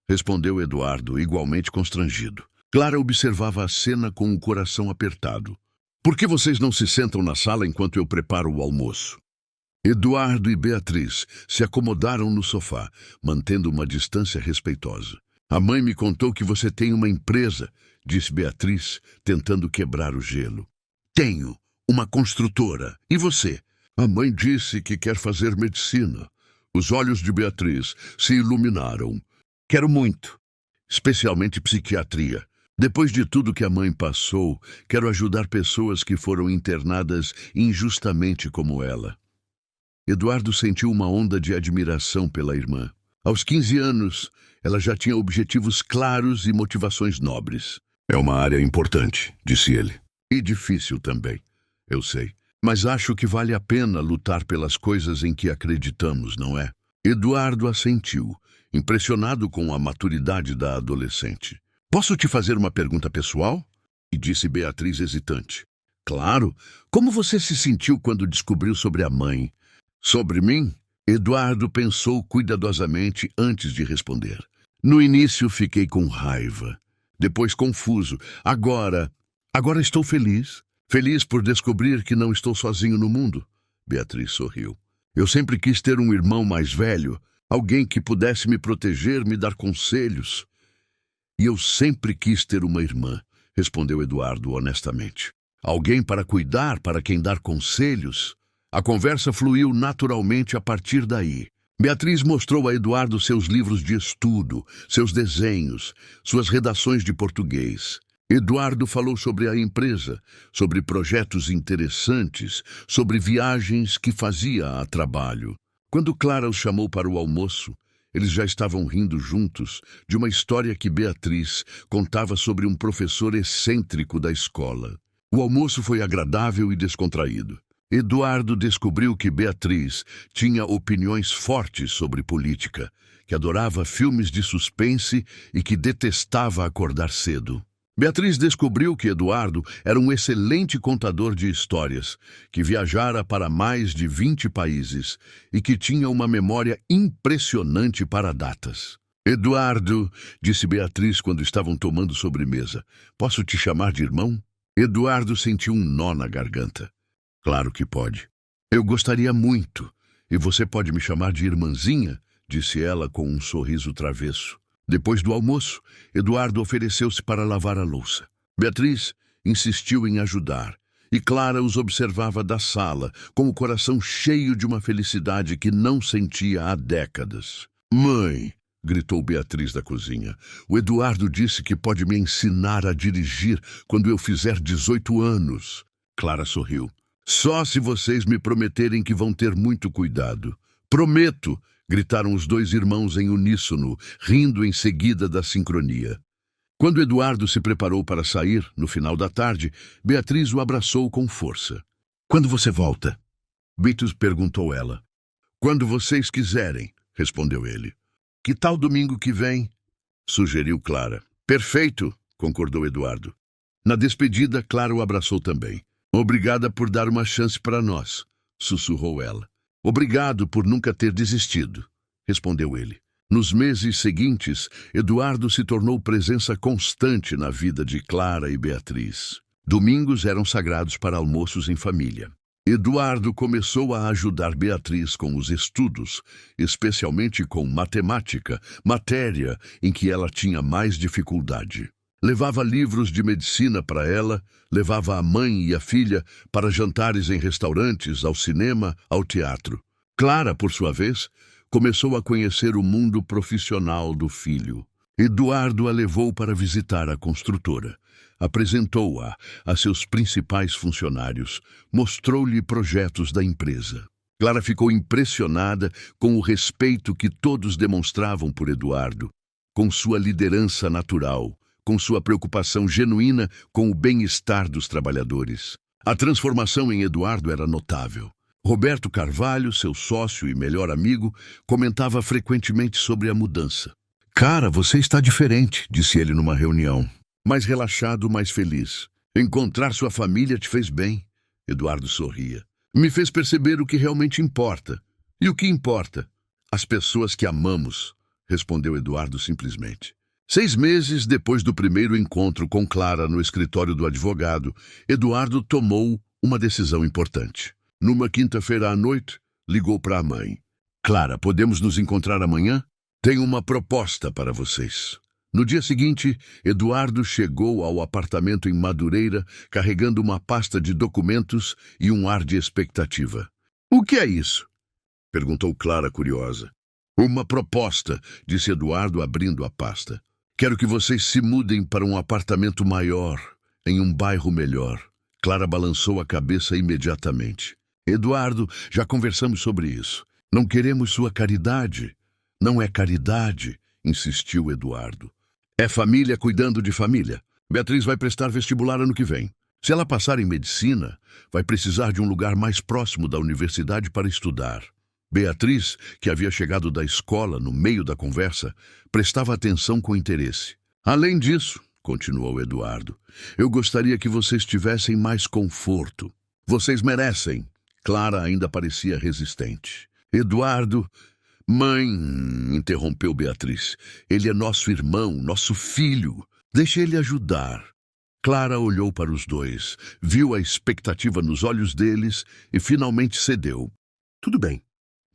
respondeu Eduardo, igualmente constrangido. Clara observava a cena com o coração apertado. Por que vocês não se sentam na sala enquanto eu preparo o almoço? Eduardo e Beatriz se acomodaram no sofá, mantendo uma distância respeitosa. A mãe me contou que você tem uma empresa, disse Beatriz, tentando quebrar o gelo. Tenho, uma construtora. E você? A mãe disse que quer fazer medicina. Os olhos de Beatriz se iluminaram. Quero muito, especialmente psiquiatria. Depois de tudo que a mãe passou, quero ajudar pessoas que foram internadas injustamente como ela. Eduardo sentiu uma onda de admiração pela irmã. Aos 15 anos, ela já tinha objetivos claros e motivações nobres. É uma área importante, disse ele. E difícil também, eu sei. Mas acho que vale a pena lutar pelas coisas em que acreditamos, não é? Eduardo assentiu, impressionado com a maturidade da adolescente. Posso te fazer uma pergunta pessoal? E disse Beatriz hesitante. Claro. Como você se sentiu quando descobriu sobre a mãe? Sobre mim? Eduardo pensou cuidadosamente antes de responder. No início fiquei com raiva, depois confuso. Agora estou feliz. Feliz por descobrir que não estou sozinho no mundo. Beatriz sorriu. Eu sempre quis ter um irmão mais velho, alguém que pudesse me proteger, me dar conselhos. E eu sempre quis ter uma irmã, respondeu Eduardo honestamente. Alguém para cuidar, para quem dar conselhos. A conversa fluiu naturalmente a partir daí. Beatriz mostrou a Eduardo seus livros de estudo, seus desenhos, suas redações de português. Eduardo falou sobre a empresa, sobre projetos interessantes, sobre viagens que fazia a trabalho. Quando Clara os chamou para o almoço, eles já estavam rindo juntos de uma história que Beatriz contava sobre um professor excêntrico da escola. O almoço foi agradável e descontraído. Eduardo descobriu que Beatriz tinha opiniões fortes sobre política, que adorava filmes de suspense e que detestava acordar cedo. Beatriz descobriu que Eduardo era um excelente contador de histórias, que viajara para mais de 20 países e que tinha uma memória impressionante para datas. Eduardo, disse Beatriz quando estavam tomando sobremesa, posso te chamar de irmão? Eduardo sentiu um nó na garganta. Claro que pode. Eu gostaria muito. E você pode me chamar de irmãzinha? Disse ela com um sorriso travesso. Depois do almoço, Eduardo ofereceu-se para lavar a louça. Beatriz insistiu em ajudar, e Clara os observava da sala, com o coração cheio de uma felicidade que não sentia há décadas. Mãe, gritou Beatriz da cozinha, o Eduardo disse que pode me ensinar a dirigir quando eu fizer 18 anos. Clara sorriu. Só se vocês me prometerem que vão ter muito cuidado. Prometo! Gritaram os dois irmãos em uníssono, rindo em seguida da sincronia. Quando Eduardo se preparou para sair, no final da tarde, Beatriz o abraçou com força. Quando você volta? Beatriz perguntou ela. Quando vocês quiserem, respondeu ele. Que tal domingo que vem? Sugeriu Clara. Perfeito, concordou Eduardo. Na despedida, Clara o abraçou também. Obrigada por dar uma chance para nós, sussurrou ela. Obrigado por nunca ter desistido, respondeu ele. Nos meses seguintes, Eduardo se tornou presença constante na vida de Clara e Beatriz. Domingos eram sagrados para almoços em família. Eduardo começou a ajudar Beatriz com os estudos, especialmente com matemática, matéria em que ela tinha mais dificuldade. Levava livros de medicina para ela, levava a mãe e a filha para jantares em restaurantes, ao cinema, ao teatro. Clara, por sua vez, começou a conhecer o mundo profissional do filho. Eduardo a levou para visitar a construtora. Apresentou-a a seus principais funcionários, mostrou-lhe projetos da empresa. Clara ficou impressionada com o respeito que todos demonstravam por Eduardo, com sua liderança natural, com sua preocupação genuína com o bem-estar dos trabalhadores. A transformação em Eduardo era notável. Roberto Carvalho, seu sócio e melhor amigo, comentava frequentemente sobre a mudança. "Cara, você está diferente", disse ele numa reunião. "Mais relaxado, mais feliz. Encontrar sua família te fez bem." Eduardo sorria. "Me fez perceber o que realmente importa." "E o que importa?" "As pessoas que amamos", respondeu Eduardo simplesmente. 6 meses depois do primeiro encontro com Clara no escritório do advogado, Eduardo tomou uma decisão importante. Numa quinta-feira à noite, ligou para a mãe. "Clara, podemos nos encontrar amanhã? Tenho uma proposta para vocês." No dia seguinte, Eduardo chegou ao apartamento em Madureira, carregando uma pasta de documentos e um ar de expectativa. "O que é isso?" perguntou Clara, curiosa. "Uma proposta", disse Eduardo, abrindo a pasta. "Quero que vocês se mudem para um apartamento maior, em um bairro melhor." Clara balançou a cabeça imediatamente. "Eduardo, já conversamos sobre isso. Não queremos sua caridade." "Não é caridade", insistiu Eduardo. "É família cuidando de família. Beatriz vai prestar vestibular ano que vem. Se ela passar em medicina, vai precisar de um lugar mais próximo da universidade para estudar." Beatriz, que havia chegado da escola no meio da conversa, prestava atenção com interesse. "Além disso", continuou Eduardo, "eu gostaria que vocês tivessem mais conforto. Vocês merecem." Clara ainda parecia resistente. "Eduardo..." "Mãe", interrompeu Beatriz, "ele é nosso irmão, nosso filho. Deixe ele ajudar." Clara olhou para os dois, viu a expectativa nos olhos deles e finalmente cedeu. "Tudo bem,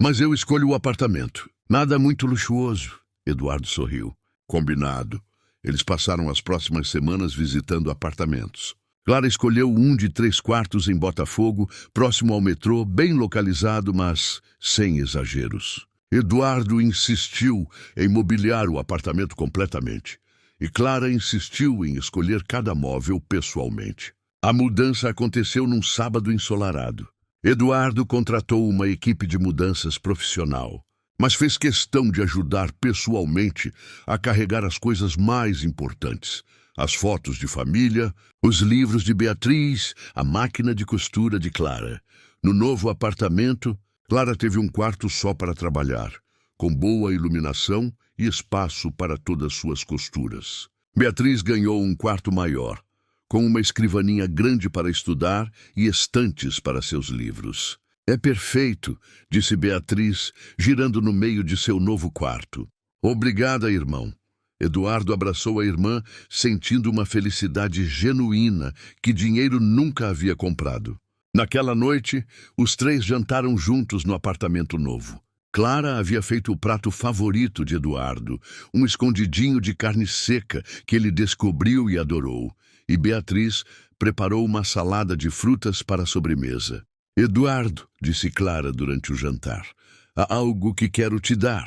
mas eu escolho o apartamento. Nada muito luxuoso." Eduardo sorriu. "Combinado." Eles passaram as próximas semanas visitando apartamentos. Clara escolheu um de 3 quartos em Botafogo, próximo ao metrô, bem localizado, mas sem exageros. Eduardo insistiu em mobiliar o apartamento completamente, e Clara insistiu em escolher cada móvel pessoalmente. A mudança aconteceu num sábado ensolarado. Eduardo contratou uma equipe de mudanças profissional, mas fez questão de ajudar pessoalmente a carregar as coisas mais importantes: as fotos de família, os livros de Beatriz, a máquina de costura de Clara. No novo apartamento, Clara teve um quarto só para trabalhar, com boa iluminação e espaço para todas suas costuras. Beatriz ganhou um quarto maior, com uma escrivaninha grande para estudar e estantes para seus livros. "É perfeito", disse Beatriz, girando no meio de seu novo quarto. "Obrigada, irmão." Eduardo abraçou a irmã, sentindo uma felicidade genuína que dinheiro nunca havia comprado. Naquela noite, os 3 jantaram juntos no apartamento novo. Clara havia feito o prato favorito de Eduardo, um escondidinho de carne seca que ele descobriu e adorou, e Beatriz preparou uma salada de frutas para a sobremesa. "Eduardo", disse Clara durante o jantar, "há algo que quero te dar."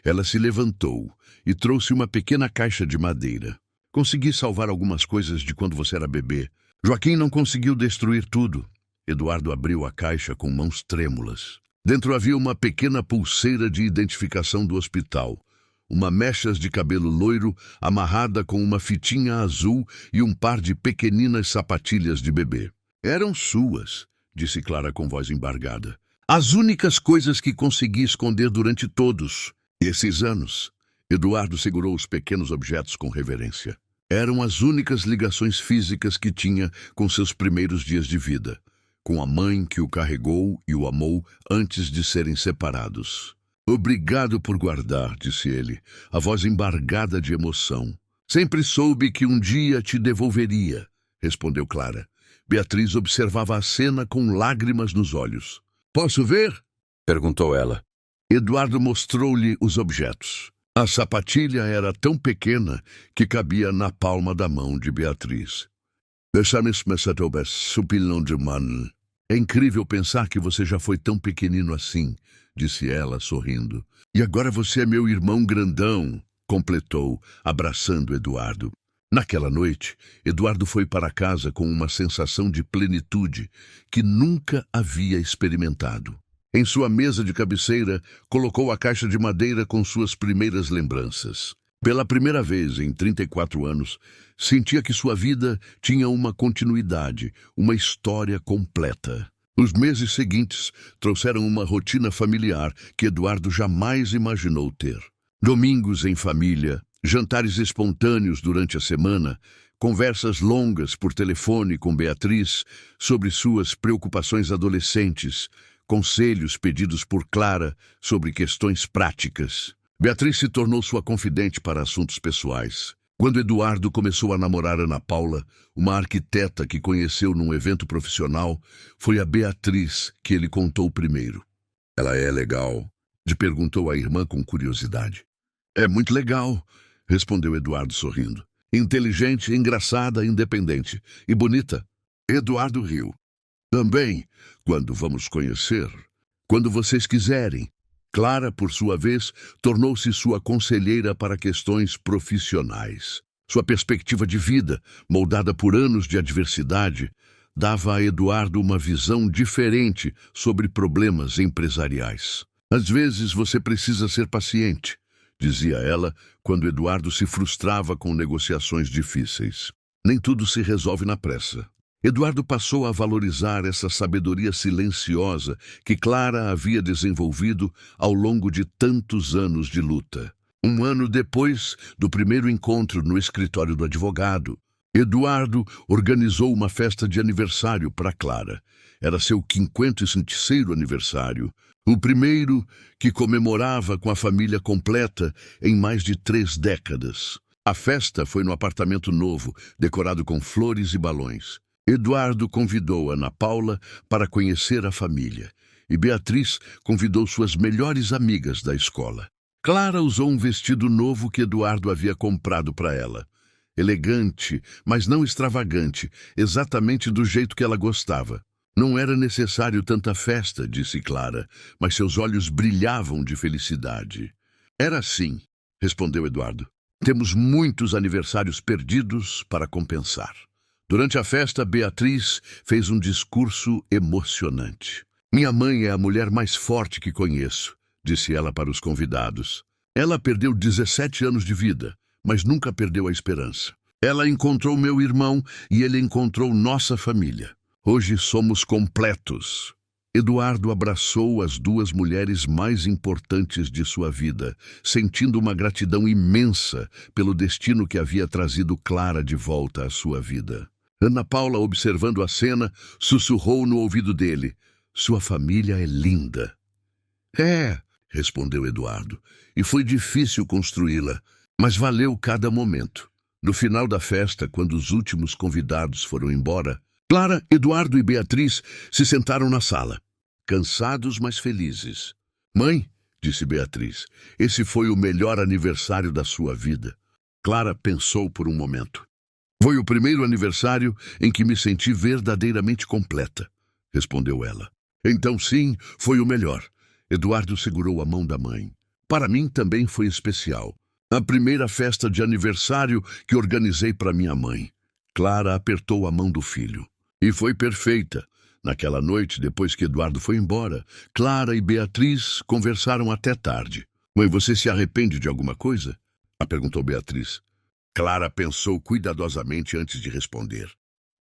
Ela se levantou e trouxe uma pequena caixa de madeira. "Consegui salvar algumas coisas de quando você era bebê. Joaquim não conseguiu destruir tudo." Eduardo abriu a caixa com mãos trêmulas. Dentro havia uma pequena pulseira de identificação do hospital, uma mechas de cabelo loiro amarrada com uma fitinha azul e um par de pequeninas sapatilhas de bebê. "Eram suas", disse Clara com voz embargada. "As únicas coisas que consegui esconder durante todos esses anos." Eduardo segurou os pequenos objetos com reverência. Eram as únicas ligações físicas que tinha com seus primeiros dias de vida, com a mãe que o carregou e o amou antes de serem separados. "Obrigado por guardar", disse ele, a voz embargada de emoção. "Sempre soube que um dia te devolveria", respondeu Clara. Beatriz observava a cena com lágrimas nos olhos. "Posso ver?" perguntou ela. Eduardo mostrou-lhe os objetos. A sapatilha era tão pequena que cabia na palma da mão de Beatriz. "É incrível pensar que você já foi tão pequenino assim", disse ela, sorrindo. "E agora você é meu irmão grandão", completou, abraçando Eduardo. Naquela noite, Eduardo foi para casa com uma sensação de plenitude que nunca havia experimentado. Em sua mesa de cabeceira, colocou a caixa de madeira com suas primeiras lembranças. Pela primeira vez em 34 anos, sentia que sua vida tinha uma continuidade, uma história completa. Os meses seguintes trouxeram uma rotina familiar que Eduardo jamais imaginou ter. Domingos em família, jantares espontâneos durante a semana, conversas longas por telefone com Beatriz sobre suas preocupações adolescentes, conselhos pedidos por Clara sobre questões práticas. Beatriz se tornou sua confidente para assuntos pessoais. Quando Eduardo começou a namorar Ana Paula, uma arquiteta que conheceu num evento profissional, foi a Beatriz que ele contou primeiro. "Ela é legal?" perguntou a irmã com curiosidade. "É muito legal", respondeu Eduardo sorrindo. "Inteligente, engraçada, independente e bonita." Eduardo riu. "Também, quando vamos conhecer, quando vocês quiserem." Clara, por sua vez, tornou-se sua conselheira para questões profissionais. Sua perspectiva de vida, moldada por anos de adversidade, dava a Eduardo uma visão diferente sobre problemas empresariais. "Às vezes você precisa ser paciente", dizia ela quando Eduardo se frustrava com negociações difíceis. "Nem tudo se resolve na pressa." Eduardo passou a valorizar essa sabedoria silenciosa que Clara havia desenvolvido ao longo de tantos anos de luta. Um ano depois do primeiro encontro no escritório do advogado, Eduardo organizou uma festa de aniversário para Clara. Era seu 56º aniversário, o primeiro que comemorava com a família completa em mais de 3 décadas. A festa foi no apartamento novo, decorado com flores e balões. Eduardo convidou Ana Paula para conhecer a família, e Beatriz convidou suas melhores amigas da escola. Clara usou um vestido novo que Eduardo havia comprado para ela. Elegante, mas não extravagante, exatamente do jeito que ela gostava. "Não era necessário tanta festa", disse Clara, mas seus olhos brilhavam de felicidade. "Era assim", respondeu Eduardo. "Temos muitos aniversários perdidos para compensar." Durante a festa, Beatriz fez um discurso emocionante. "Minha mãe é a mulher mais forte que conheço", disse ela para os convidados. "Ela perdeu 17 anos de vida, mas nunca perdeu a esperança. Ela encontrou meu irmão e ele encontrou nossa família. Hoje somos completos." Eduardo abraçou as 2 mulheres mais importantes de sua vida, sentindo uma gratidão imensa pelo destino que havia trazido Clara de volta à sua vida. Ana Paula, observando a cena, sussurrou no ouvido dele: "Sua família é linda." "É", respondeu Eduardo, "e foi difícil construí-la, mas valeu cada momento." No final da festa, quando os últimos convidados foram embora, Clara, Eduardo e Beatriz se sentaram na sala, cansados, mas felizes. "Mãe", disse Beatriz, "esse foi o melhor aniversário da sua vida." Clara pensou por um momento. "Foi o primeiro aniversário em que me senti verdadeiramente completa", respondeu ela. "Então sim, foi o melhor." Eduardo segurou a mão da mãe. "Para mim também foi especial. A primeira festa de aniversário que organizei para minha mãe." Clara apertou a mão do filho. "E foi perfeita." Naquela noite, depois que Eduardo foi embora, Clara e Beatriz conversaram até tarde. "Mãe, você se arrepende de alguma coisa?" perguntou Beatriz. Clara pensou cuidadosamente antes de responder.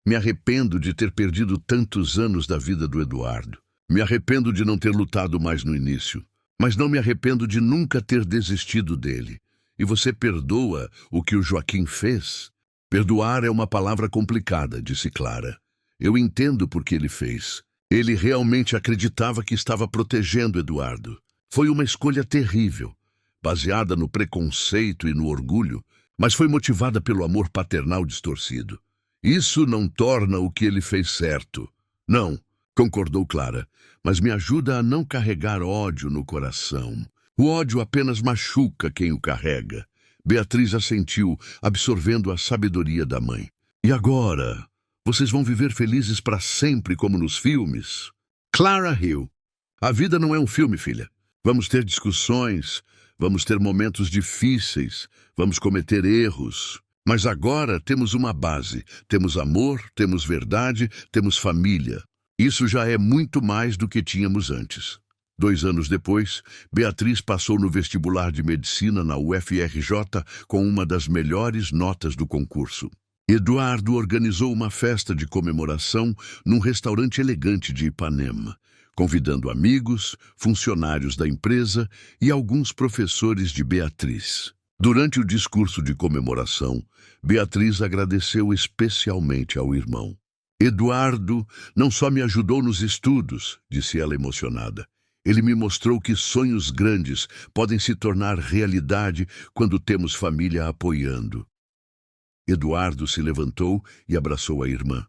"Me arrependo de ter perdido tantos anos da vida do Eduardo. Me arrependo de não ter lutado mais no início. Mas não me arrependo de nunca ter desistido dele. E você perdoa o que o Joaquim fez?" "Perdoar é uma palavra complicada", disse Clara. "Eu entendo por que ele fez. Ele realmente acreditava que estava protegendo Eduardo. Foi uma escolha terrível, baseada no preconceito e no orgulho, mas foi motivada pelo amor paternal distorcido. Isso não torna o que ele fez certo." "Não", concordou Clara, "mas me ajuda a não carregar ódio no coração. O ódio apenas machuca quem o carrega." Beatriz assentiu, absorvendo a sabedoria da mãe. "E agora? Vocês vão viver felizes para sempre como nos filmes?" Clara riu. "A vida não é um filme, filha. Vamos ter discussões, vamos ter momentos difíceis, vamos cometer erros. Mas agora temos uma base. Temos amor, temos verdade, temos família. Isso já é muito mais do que tínhamos antes." 2 anos depois, Beatriz passou no vestibular de medicina na UFRJ com uma das melhores notas do concurso. Eduardo organizou uma festa de comemoração num restaurante elegante de Ipanema, convidando amigos, funcionários da empresa e alguns professores de Beatriz. Durante o discurso de comemoração, Beatriz agradeceu especialmente ao irmão. Eduardo não só me ajudou nos estudos, disse ela emocionada. Ele me mostrou que sonhos grandes podem se tornar realidade quando temos família apoiando. Eduardo se levantou e abraçou a irmã.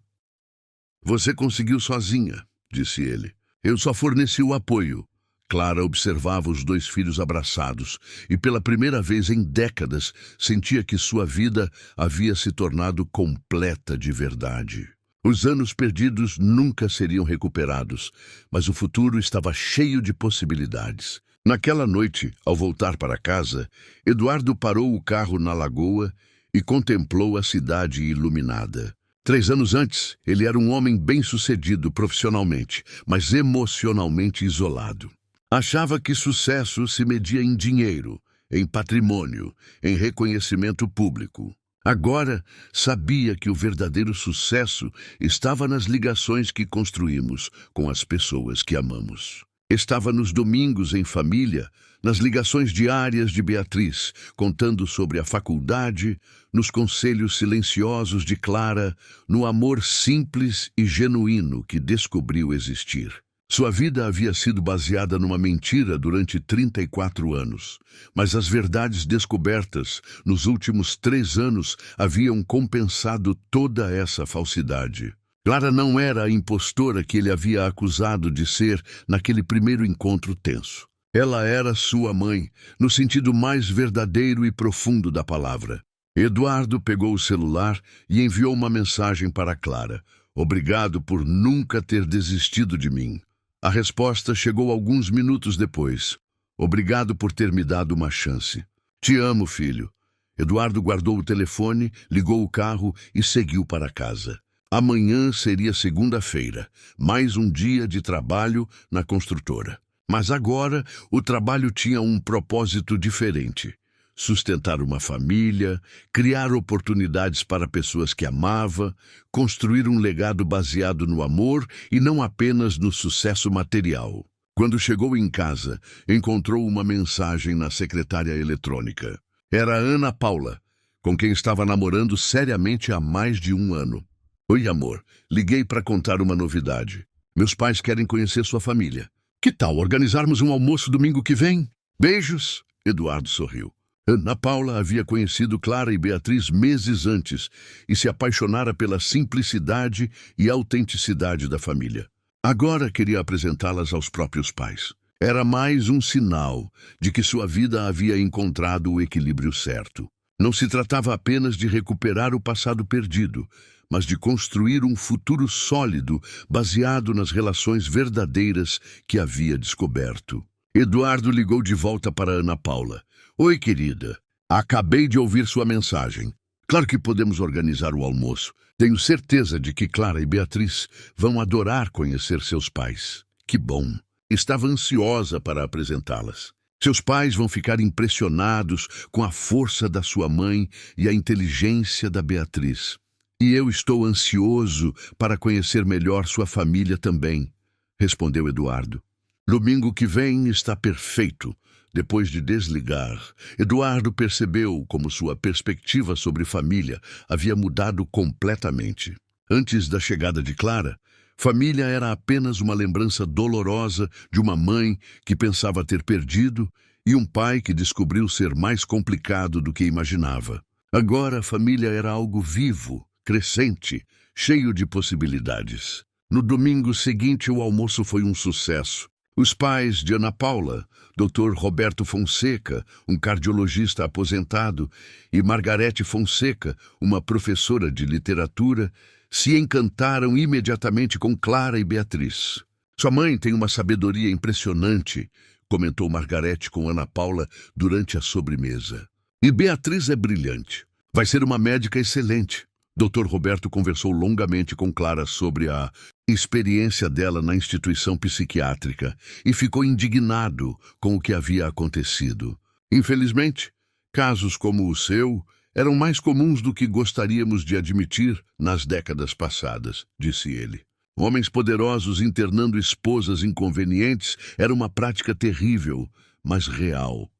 Você conseguiu sozinha, disse ele. Eu só forneci o apoio. Clara observava os 2 filhos abraçados e pela primeira vez em décadas sentia que sua vida havia se tornado completa de verdade. Os anos perdidos nunca seriam recuperados, mas o futuro estava cheio de possibilidades. Naquela noite, ao voltar para casa, Eduardo parou o carro na lagoa e contemplou a cidade iluminada. 3 anos antes, ele era um homem bem-sucedido profissionalmente, mas emocionalmente isolado. Achava que sucesso se media em dinheiro, em patrimônio, em reconhecimento público. Agora, sabia que o verdadeiro sucesso estava nas ligações que construímos com as pessoas que amamos. Estava nos domingos em família, nas ligações diárias de Beatriz, contando sobre a faculdade, nos conselhos silenciosos de Clara, no amor simples e genuíno que descobriu existir. Sua vida havia sido baseada numa mentira durante 34 anos, mas as verdades descobertas nos últimos 3 anos haviam compensado toda essa falsidade. Clara não era a impostora que ele havia acusado de ser naquele primeiro encontro tenso. Ela era sua mãe, no sentido mais verdadeiro e profundo da palavra. Eduardo pegou o celular e enviou uma mensagem para Clara. Obrigado por nunca ter desistido de mim. A resposta chegou alguns minutos depois. Obrigado por ter me dado uma chance. Te amo, filho. Eduardo guardou o telefone, ligou o carro e seguiu para casa. Amanhã seria segunda-feira, mais um dia de trabalho na construtora. Mas agora o trabalho tinha um propósito diferente. Sustentar uma família, criar oportunidades para pessoas que amava, construir um legado baseado no amor e não apenas no sucesso material. Quando chegou em casa, encontrou uma mensagem na secretária eletrônica. Era Ana Paula, com quem estava namorando seriamente há mais de 1 ano. Oi, amor. Liguei para contar uma novidade. Meus pais querem conhecer sua família. Que tal organizarmos um almoço domingo que vem? Beijos. Eduardo sorriu. Ana Paula havia conhecido Clara e Beatriz meses antes e se apaixonara pela simplicidade e autenticidade da família. Agora queria apresentá-las aos próprios pais. Era mais um sinal de que sua vida havia encontrado o equilíbrio certo. Não se tratava apenas de recuperar o passado perdido, mas de construir um futuro sólido baseado nas relações verdadeiras que havia descoberto. Eduardo ligou de volta para Ana Paula. Oi, querida. Acabei de ouvir sua mensagem. Claro que podemos organizar o almoço. Tenho certeza de que Clara e Beatriz vão adorar conhecer seus pais. Que bom. Estava ansiosa para apresentá-las. Seus pais vão ficar impressionados com a força da sua mãe e a inteligência da Beatriz. E eu estou ansioso para conhecer melhor sua família também, respondeu Eduardo. Domingo que vem está perfeito. Depois de desligar, Eduardo percebeu como sua perspectiva sobre família havia mudado completamente. Antes da chegada de Clara, família era apenas uma lembrança dolorosa de uma mãe que pensava ter perdido e um pai que descobriu ser mais complicado do que imaginava. Agora a família era algo vivo, crescente, cheio de possibilidades. No domingo seguinte, o almoço foi um sucesso. Os pais de Ana Paula, Dr. Roberto Fonseca, um cardiologista aposentado, e Margarete Fonseca, uma professora de literatura, se encantaram imediatamente com Clara e Beatriz. Sua mãe tem uma sabedoria impressionante, comentou Margarete com Ana Paula durante a sobremesa. E Beatriz é brilhante. Vai ser uma médica excelente. Dr. Roberto conversou longamente com Clara sobre a experiência dela na instituição psiquiátrica e ficou indignado com o que havia acontecido. Infelizmente, casos como o seu eram mais comuns do que gostaríamos de admitir nas décadas passadas, disse ele. Homens poderosos internando esposas inconvenientes era uma prática terrível, mas real.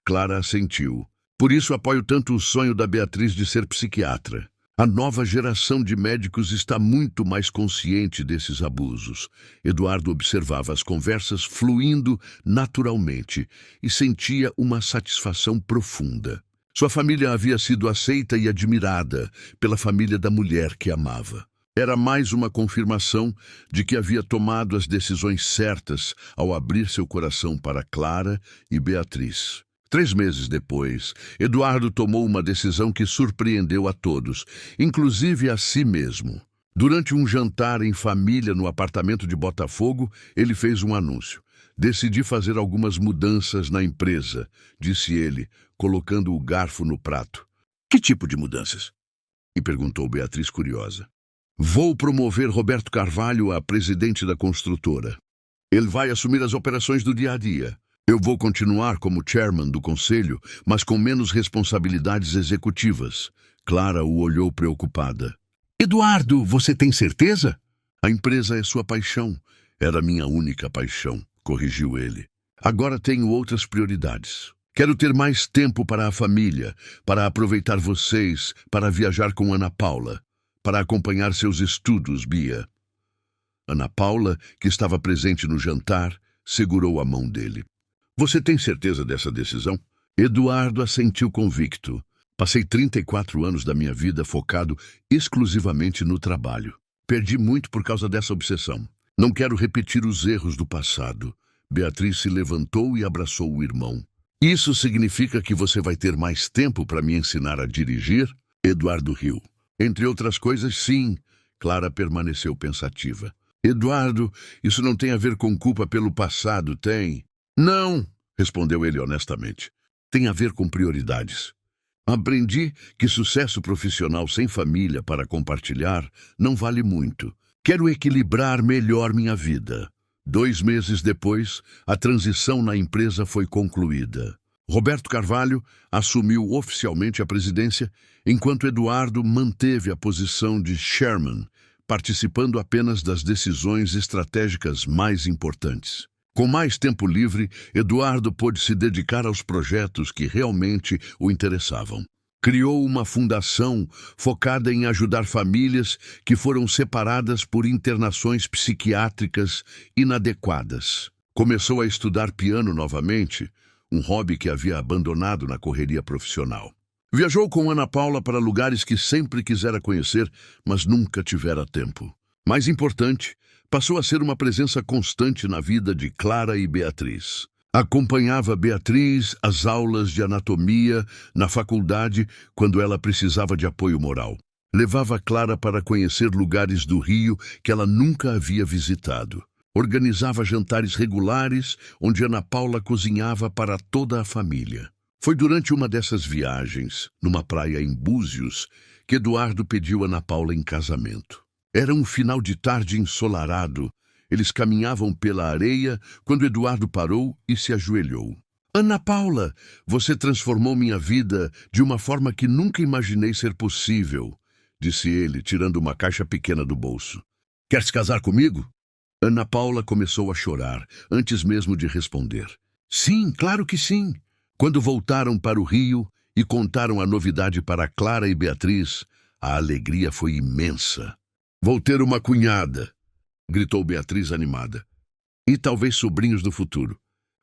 Clara assentiu. Por isso apoio tanto o sonho da Beatriz de ser psiquiatra. A nova geração de médicos está muito mais consciente desses abusos. Eduardo observava as conversas fluindo naturalmente e sentia uma satisfação profunda. Sua família havia sido aceita e admirada pela família da mulher que amava. Era mais uma confirmação de que havia tomado as decisões certas ao abrir seu coração para Clara e Beatriz. 3 meses depois, Eduardo tomou uma decisão que surpreendeu a todos, inclusive a si mesmo. Durante um jantar em família no apartamento de Botafogo, ele fez um anúncio. Decidi fazer algumas mudanças na empresa, disse ele, colocando o garfo no prato. Que tipo de mudanças? E perguntou Beatriz curiosa. Vou promover Roberto Carvalho a presidente da construtora. Ele vai assumir as operações do dia a dia. Eu vou continuar como chairman do conselho, mas com menos responsabilidades executivas. Clara o olhou preocupada. Eduardo, você tem certeza? A empresa é sua paixão. Era minha única paixão, corrigiu ele. Agora tenho outras prioridades. Quero ter mais tempo para a família, para aproveitar vocês, para viajar com Ana Paula, para acompanhar seus estudos, Bia. Ana Paula, que estava presente no jantar, segurou a mão dele. Você tem certeza dessa decisão? Eduardo assentiu convicto. Passei 34 anos da minha vida focado exclusivamente no trabalho. Perdi muito por causa dessa obsessão. Não quero repetir os erros do passado. Beatriz se levantou e abraçou o irmão. Isso significa que você vai ter mais tempo para me ensinar a dirigir? Eduardo riu. Entre outras coisas, sim. Clara permaneceu pensativa. Eduardo, isso não tem a ver com culpa pelo passado, tem? Não, respondeu ele honestamente. Tem a ver com prioridades. Aprendi que sucesso profissional sem família para compartilhar não vale muito. Quero equilibrar melhor minha vida. 2 meses depois, a transição na empresa foi concluída. Roberto Carvalho assumiu oficialmente a presidência, enquanto Eduardo manteve a posição de chairman, participando apenas das decisões estratégicas mais importantes. Com mais tempo livre, Eduardo pôde se dedicar aos projetos que realmente o interessavam. Criou uma fundação focada em ajudar famílias que foram separadas por internações psiquiátricas inadequadas. Começou a estudar piano novamente, um hobby que havia abandonado na correria profissional. Viajou com Ana Paula para lugares que sempre quisera conhecer, mas nunca tivera tempo. Mais importante, passou a ser uma presença constante na vida de Clara e Beatriz. Acompanhava Beatriz às aulas de anatomia na faculdade quando ela precisava de apoio moral. Levava Clara para conhecer lugares do Rio que ela nunca havia visitado. Organizava jantares regulares onde Ana Paula cozinhava para toda a família. Foi durante uma dessas viagens, numa praia em Búzios, que Eduardo pediu Ana Paula em casamento. Era um final de tarde ensolarado. Eles caminhavam pela areia quando Eduardo parou e se ajoelhou. Ana Paula, você transformou minha vida de uma forma que nunca imaginei ser possível, disse ele, tirando uma caixa pequena do bolso. Quer se casar comigo? Ana Paula começou a chorar, antes mesmo de responder. Sim, claro que sim. Quando voltaram para o Rio e contaram a novidade para Clara e Beatriz, a alegria foi imensa. Vou ter uma cunhada, gritou Beatriz animada. E talvez sobrinhos do futuro.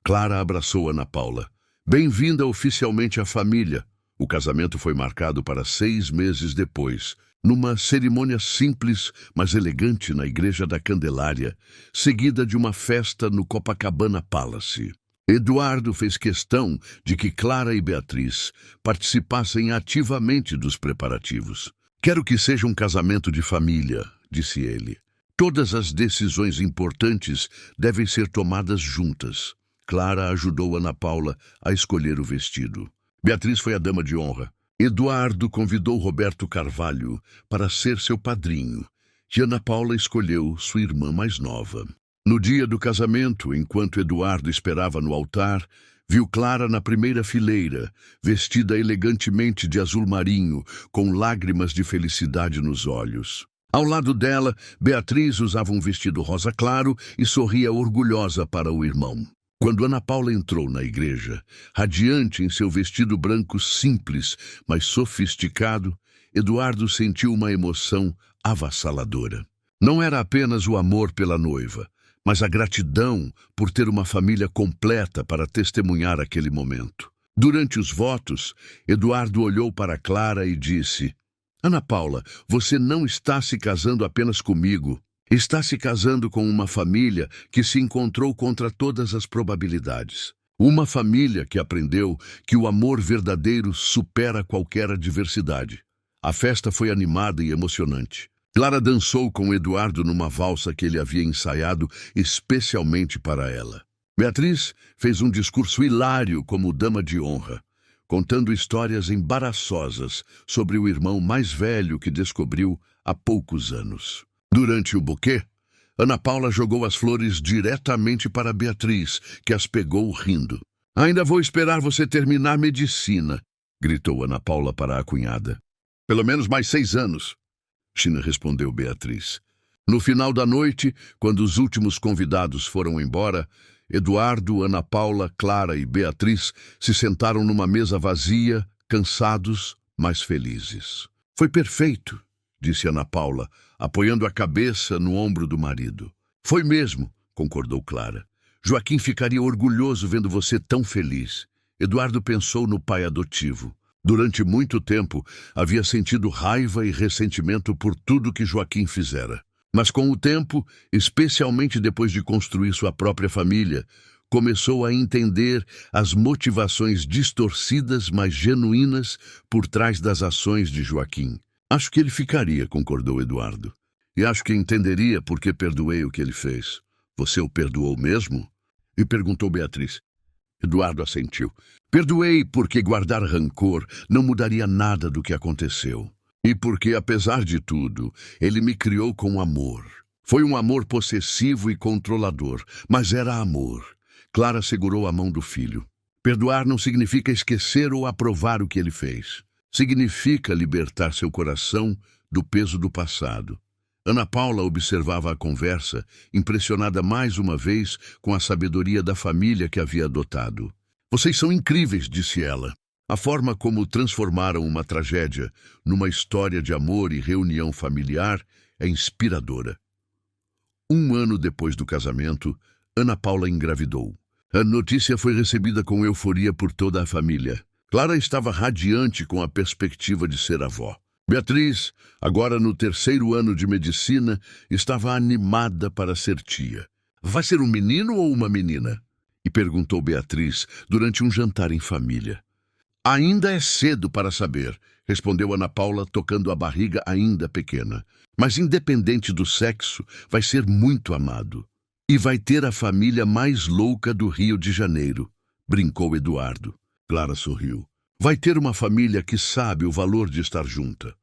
Clara abraçou Ana Paula. Bem-vinda oficialmente à família. O casamento foi marcado para 6 meses depois, numa cerimônia simples, mas elegante na Igreja da Candelária, seguida de uma festa no Copacabana Palace. Eduardo fez questão de que Clara e Beatriz participassem ativamente dos preparativos. Quero que seja um casamento de família, disse ele. Todas as decisões importantes devem ser tomadas juntas. Clara ajudou Ana Paula a escolher o vestido. Beatriz foi a dama de honra. Eduardo convidou Roberto Carvalho para ser seu padrinho, e Ana Paula escolheu sua irmã mais nova. No dia do casamento, enquanto Eduardo esperava no altar, viu Clara na primeira fileira, vestida elegantemente de azul marinho, com lágrimas de felicidade nos olhos. Ao lado dela, Beatriz usava um vestido rosa claro e sorria orgulhosa para o irmão. Quando Ana Paula entrou na igreja, radiante em seu vestido branco simples, mas sofisticado, Eduardo sentiu uma emoção avassaladora. Não era apenas o amor pela noiva, mas a gratidão por ter uma família completa para testemunhar aquele momento. Durante os votos, Eduardo olhou para Clara e disse: Ana Paula, você não está se casando apenas comigo. Está se casando com uma família que se encontrou contra todas as probabilidades. Uma família que aprendeu que o amor verdadeiro supera qualquer adversidade. A festa foi animada e emocionante. Clara dançou com Eduardo numa valsa que ele havia ensaiado especialmente para ela. Beatriz fez um discurso hilário como dama de honra, contando histórias embaraçosas sobre o irmão mais velho que descobriu há poucos anos. Durante o buquê, Ana Paula jogou as flores diretamente para Beatriz, que as pegou rindo. Ainda vou esperar você terminar medicina, gritou Ana Paula para a cunhada. Pelo menos mais 6 anos, China respondeu Beatriz. No final da noite, quando os últimos convidados foram embora, Eduardo, Ana Paula, Clara e Beatriz se sentaram numa mesa vazia, cansados, mas felizes. Foi perfeito, disse Ana Paula, apoiando a cabeça no ombro do marido. Foi mesmo, concordou Clara. Joaquim ficaria orgulhoso vendo você tão feliz. Eduardo pensou no pai adotivo. Durante muito tempo, havia sentido raiva e ressentimento por tudo que Joaquim fizera. Mas com o tempo, especialmente depois de construir sua própria família, começou a entender as motivações distorcidas, mas genuínas, por trás das ações de Joaquim. Acho que ele ficaria, concordou Eduardo. E acho que entenderia por que perdoei o que ele fez. Você o perdoou mesmo? E perguntou Beatriz. Eduardo assentiu. Perdoei porque guardar rancor não mudaria nada do que aconteceu. E porque, apesar de tudo, ele me criou com amor. Foi um amor possessivo e controlador, mas era amor. Clara segurou a mão do filho. Perdoar não significa esquecer ou aprovar o que ele fez. Significa libertar seu coração do peso do passado. Ana Paula observava a conversa, impressionada mais uma vez com a sabedoria da família que havia adotado. Vocês são incríveis, disse ela. A forma como transformaram uma tragédia numa história de amor e reunião familiar é inspiradora. 1 ano depois do casamento, Ana Paula engravidou. A notícia foi recebida com euforia por toda a família. Clara estava radiante com a perspectiva de ser avó. Beatriz, agora no 3º ano de medicina, estava animada para ser tia. Vai ser um menino ou uma menina? E perguntou Beatriz durante um jantar em família. Ainda é cedo para saber, respondeu Ana Paula, tocando a barriga ainda pequena. Mas independente do sexo, vai ser muito amado. E vai ter a família mais louca do Rio de Janeiro, brincou Eduardo. Clara sorriu. Vai ter uma família que sabe o valor de estar junta.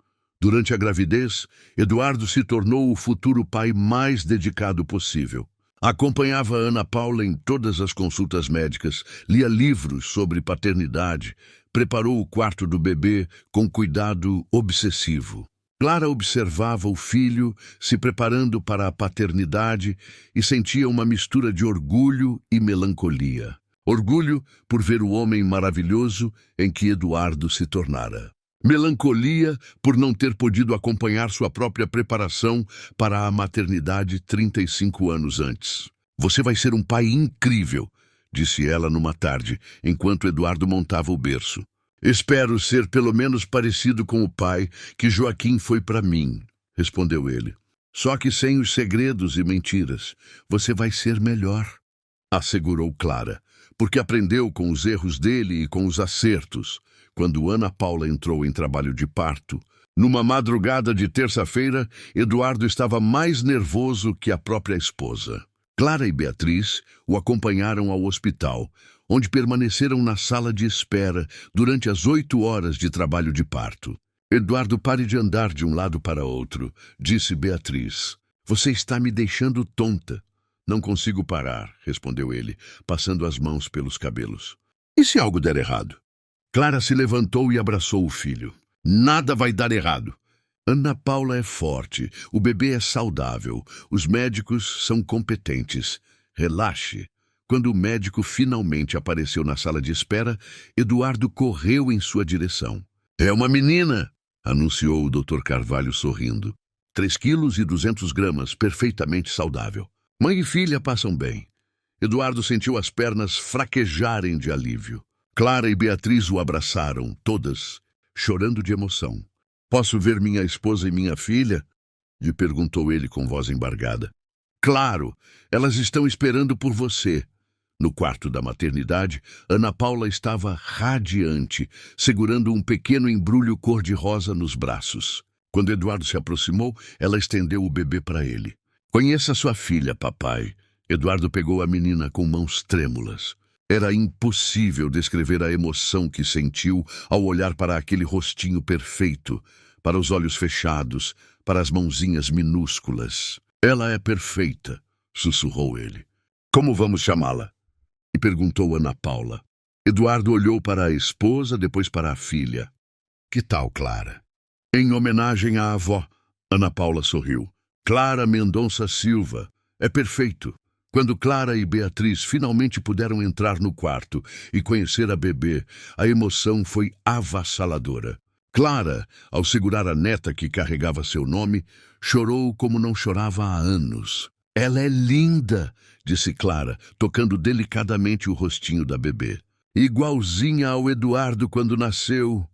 Durante a gravidez, Eduardo se tornou o futuro pai mais dedicado possível. Acompanhava Ana Paula em todas as consultas médicas, lia livros sobre paternidade, preparou o quarto do bebê com cuidado obsessivo. Clara observava o filho se preparando para a paternidade e sentia uma mistura de orgulho e melancolia. Orgulho por ver o homem maravilhoso em que Eduardo se tornara. Melancolia por não ter podido acompanhar sua própria preparação para a maternidade 35 anos antes. Você vai ser um pai incrível, disse ela numa tarde, enquanto Eduardo montava o berço. Espero ser pelo menos parecido com o pai que Joaquim foi para mim, respondeu ele. Só que sem os segredos e mentiras, você vai ser melhor, assegurou Clara, porque aprendeu com os erros dele e com os acertos. Quando Ana Paula entrou em trabalho de parto, numa madrugada de terça-feira, Eduardo estava mais nervoso que a própria esposa. Clara e Beatriz o acompanharam ao hospital, onde permaneceram na sala de espera durante as 8 horas de trabalho de parto. Eduardo, pare de andar de um lado para outro, disse Beatriz. Você está me deixando tonta. Não consigo parar, respondeu ele, passando as mãos pelos cabelos. E se algo der errado? Clara se levantou e abraçou o filho. Nada vai dar errado. Ana Paula é forte, o bebê é saudável, os médicos são competentes. Relaxe. Quando o médico finalmente apareceu na sala de espera, Eduardo correu em sua direção. É uma menina, anunciou o Dr. Carvalho sorrindo. 3,2 kg, perfeitamente saudável. Mãe e filha passam bem. Eduardo sentiu as pernas fraquejarem de alívio. Clara e Beatriz o abraçaram, todas, chorando de emoção. Posso ver minha esposa e minha filha? Lhe perguntou ele com voz embargada. Claro, elas estão esperando por você. No quarto da maternidade, Ana Paula estava radiante, segurando um pequeno embrulho cor-de-rosa nos braços. Quando Eduardo se aproximou, ela estendeu o bebê para ele. Conheça sua filha, papai. Eduardo pegou a menina com mãos trêmulas. Era impossível descrever a emoção que sentiu ao olhar para aquele rostinho perfeito, para os olhos fechados, para as mãozinhas minúsculas. Ela é perfeita, sussurrou ele. Como vamos chamá-la? E perguntou Ana Paula. Eduardo olhou para a esposa, depois para a filha. Que tal, Clara? Em homenagem à avó, Ana Paula sorriu. Clara Mendonça Silva. É perfeito. Quando Clara e Beatriz finalmente puderam entrar no quarto e conhecer a bebê, a emoção foi avassaladora. Clara, ao segurar a neta que carregava seu nome, chorou como não chorava há anos. Ela é linda, disse Clara, tocando delicadamente o rostinho da bebê. Igualzinha ao Eduardo quando nasceu.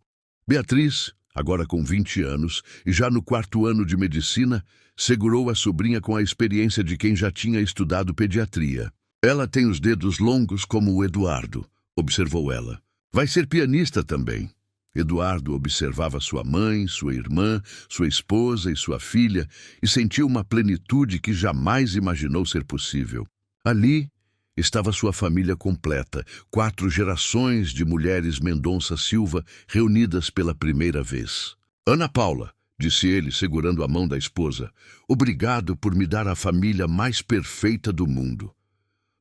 Beatriz, agora com 20 anos e já no 4º ano de medicina, segurou a sobrinha com a experiência de quem já tinha estudado pediatria. Ela tem os dedos longos como o Eduardo, observou ela. Vai ser pianista também. Eduardo observava sua mãe, sua irmã, sua esposa e sua filha e sentiu uma plenitude que jamais imaginou ser possível. Ali estava sua família completa, 4 gerações de mulheres Mendonça Silva reunidas pela primeira vez. Ana Paula, disse ele, segurando a mão da esposa, obrigado por me dar a família mais perfeita do mundo.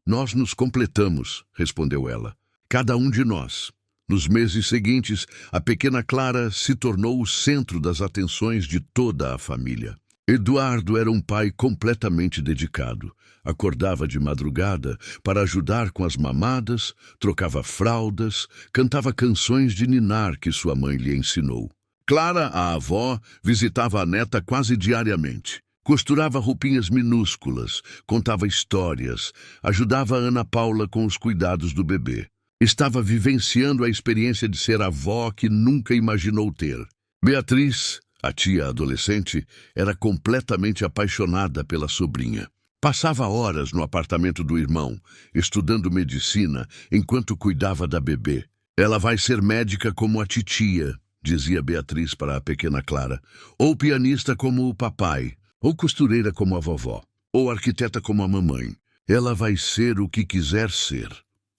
Nós nos completamos, respondeu ela. Cada um de nós. Nos meses seguintes, a pequena Clara se tornou o centro das atenções de toda a família. Eduardo era um pai completamente dedicado. Acordava de madrugada para ajudar com as mamadas, trocava fraldas, cantava canções de ninar que sua mãe lhe ensinou. Clara, a avó, visitava a neta quase diariamente. Costurava roupinhas minúsculas, contava histórias, ajudava a Ana Paula com os cuidados do bebê. Estava vivenciando a experiência de ser avó que nunca imaginou ter. Beatriz, a tia adolescente, era completamente apaixonada pela sobrinha. Passava horas no apartamento do irmão, estudando medicina, enquanto cuidava da bebê. Ela vai ser médica como a titia, dizia Beatriz para a pequena Clara, ou pianista como o papai, ou costureira como a vovó, ou arquiteta como a mamãe. Ela vai ser o que quiser ser.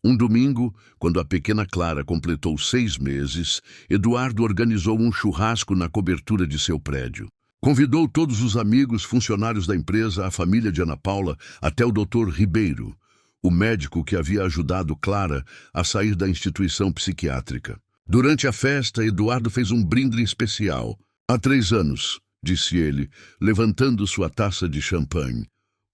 Um domingo, quando a pequena Clara completou 6 meses, Eduardo organizou um churrasco na cobertura de seu prédio. Convidou todos os amigos, funcionários da empresa, a família de Ana Paula, até o Dr. Ribeiro, o médico que havia ajudado Clara a sair da instituição psiquiátrica. Durante a festa, Eduardo fez um brinde especial. Há 3 anos, disse ele, levantando sua taça de champanhe.